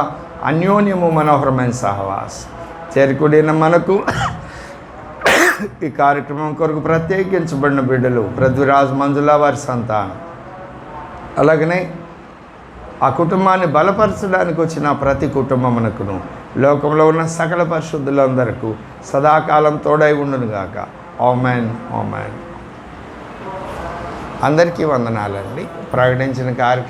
అన్యోన్యము మనోహరమైన సహవాసం చేరుకుడిన మనకు ఈ కార్యక్రమం కొరకు ప్రత్యేకించబడిన బిడ్డలు పృథ్వీరాజ్ మంజుల వారి సంతానం, అలాగనే ఆ కుటుంబాన్ని బలపరచడానికి వచ్చిన ప్రతి కుటుంబమునకును, లోకంలో ఉన్న సకల పరిశుద్ధులందరకు సదాకాలం తోడై ఉండునుగాక. ఆమేన్, ఆమేన్. అందరికీ వందనాలండి. ప్రకటించిన కార్యక్రమం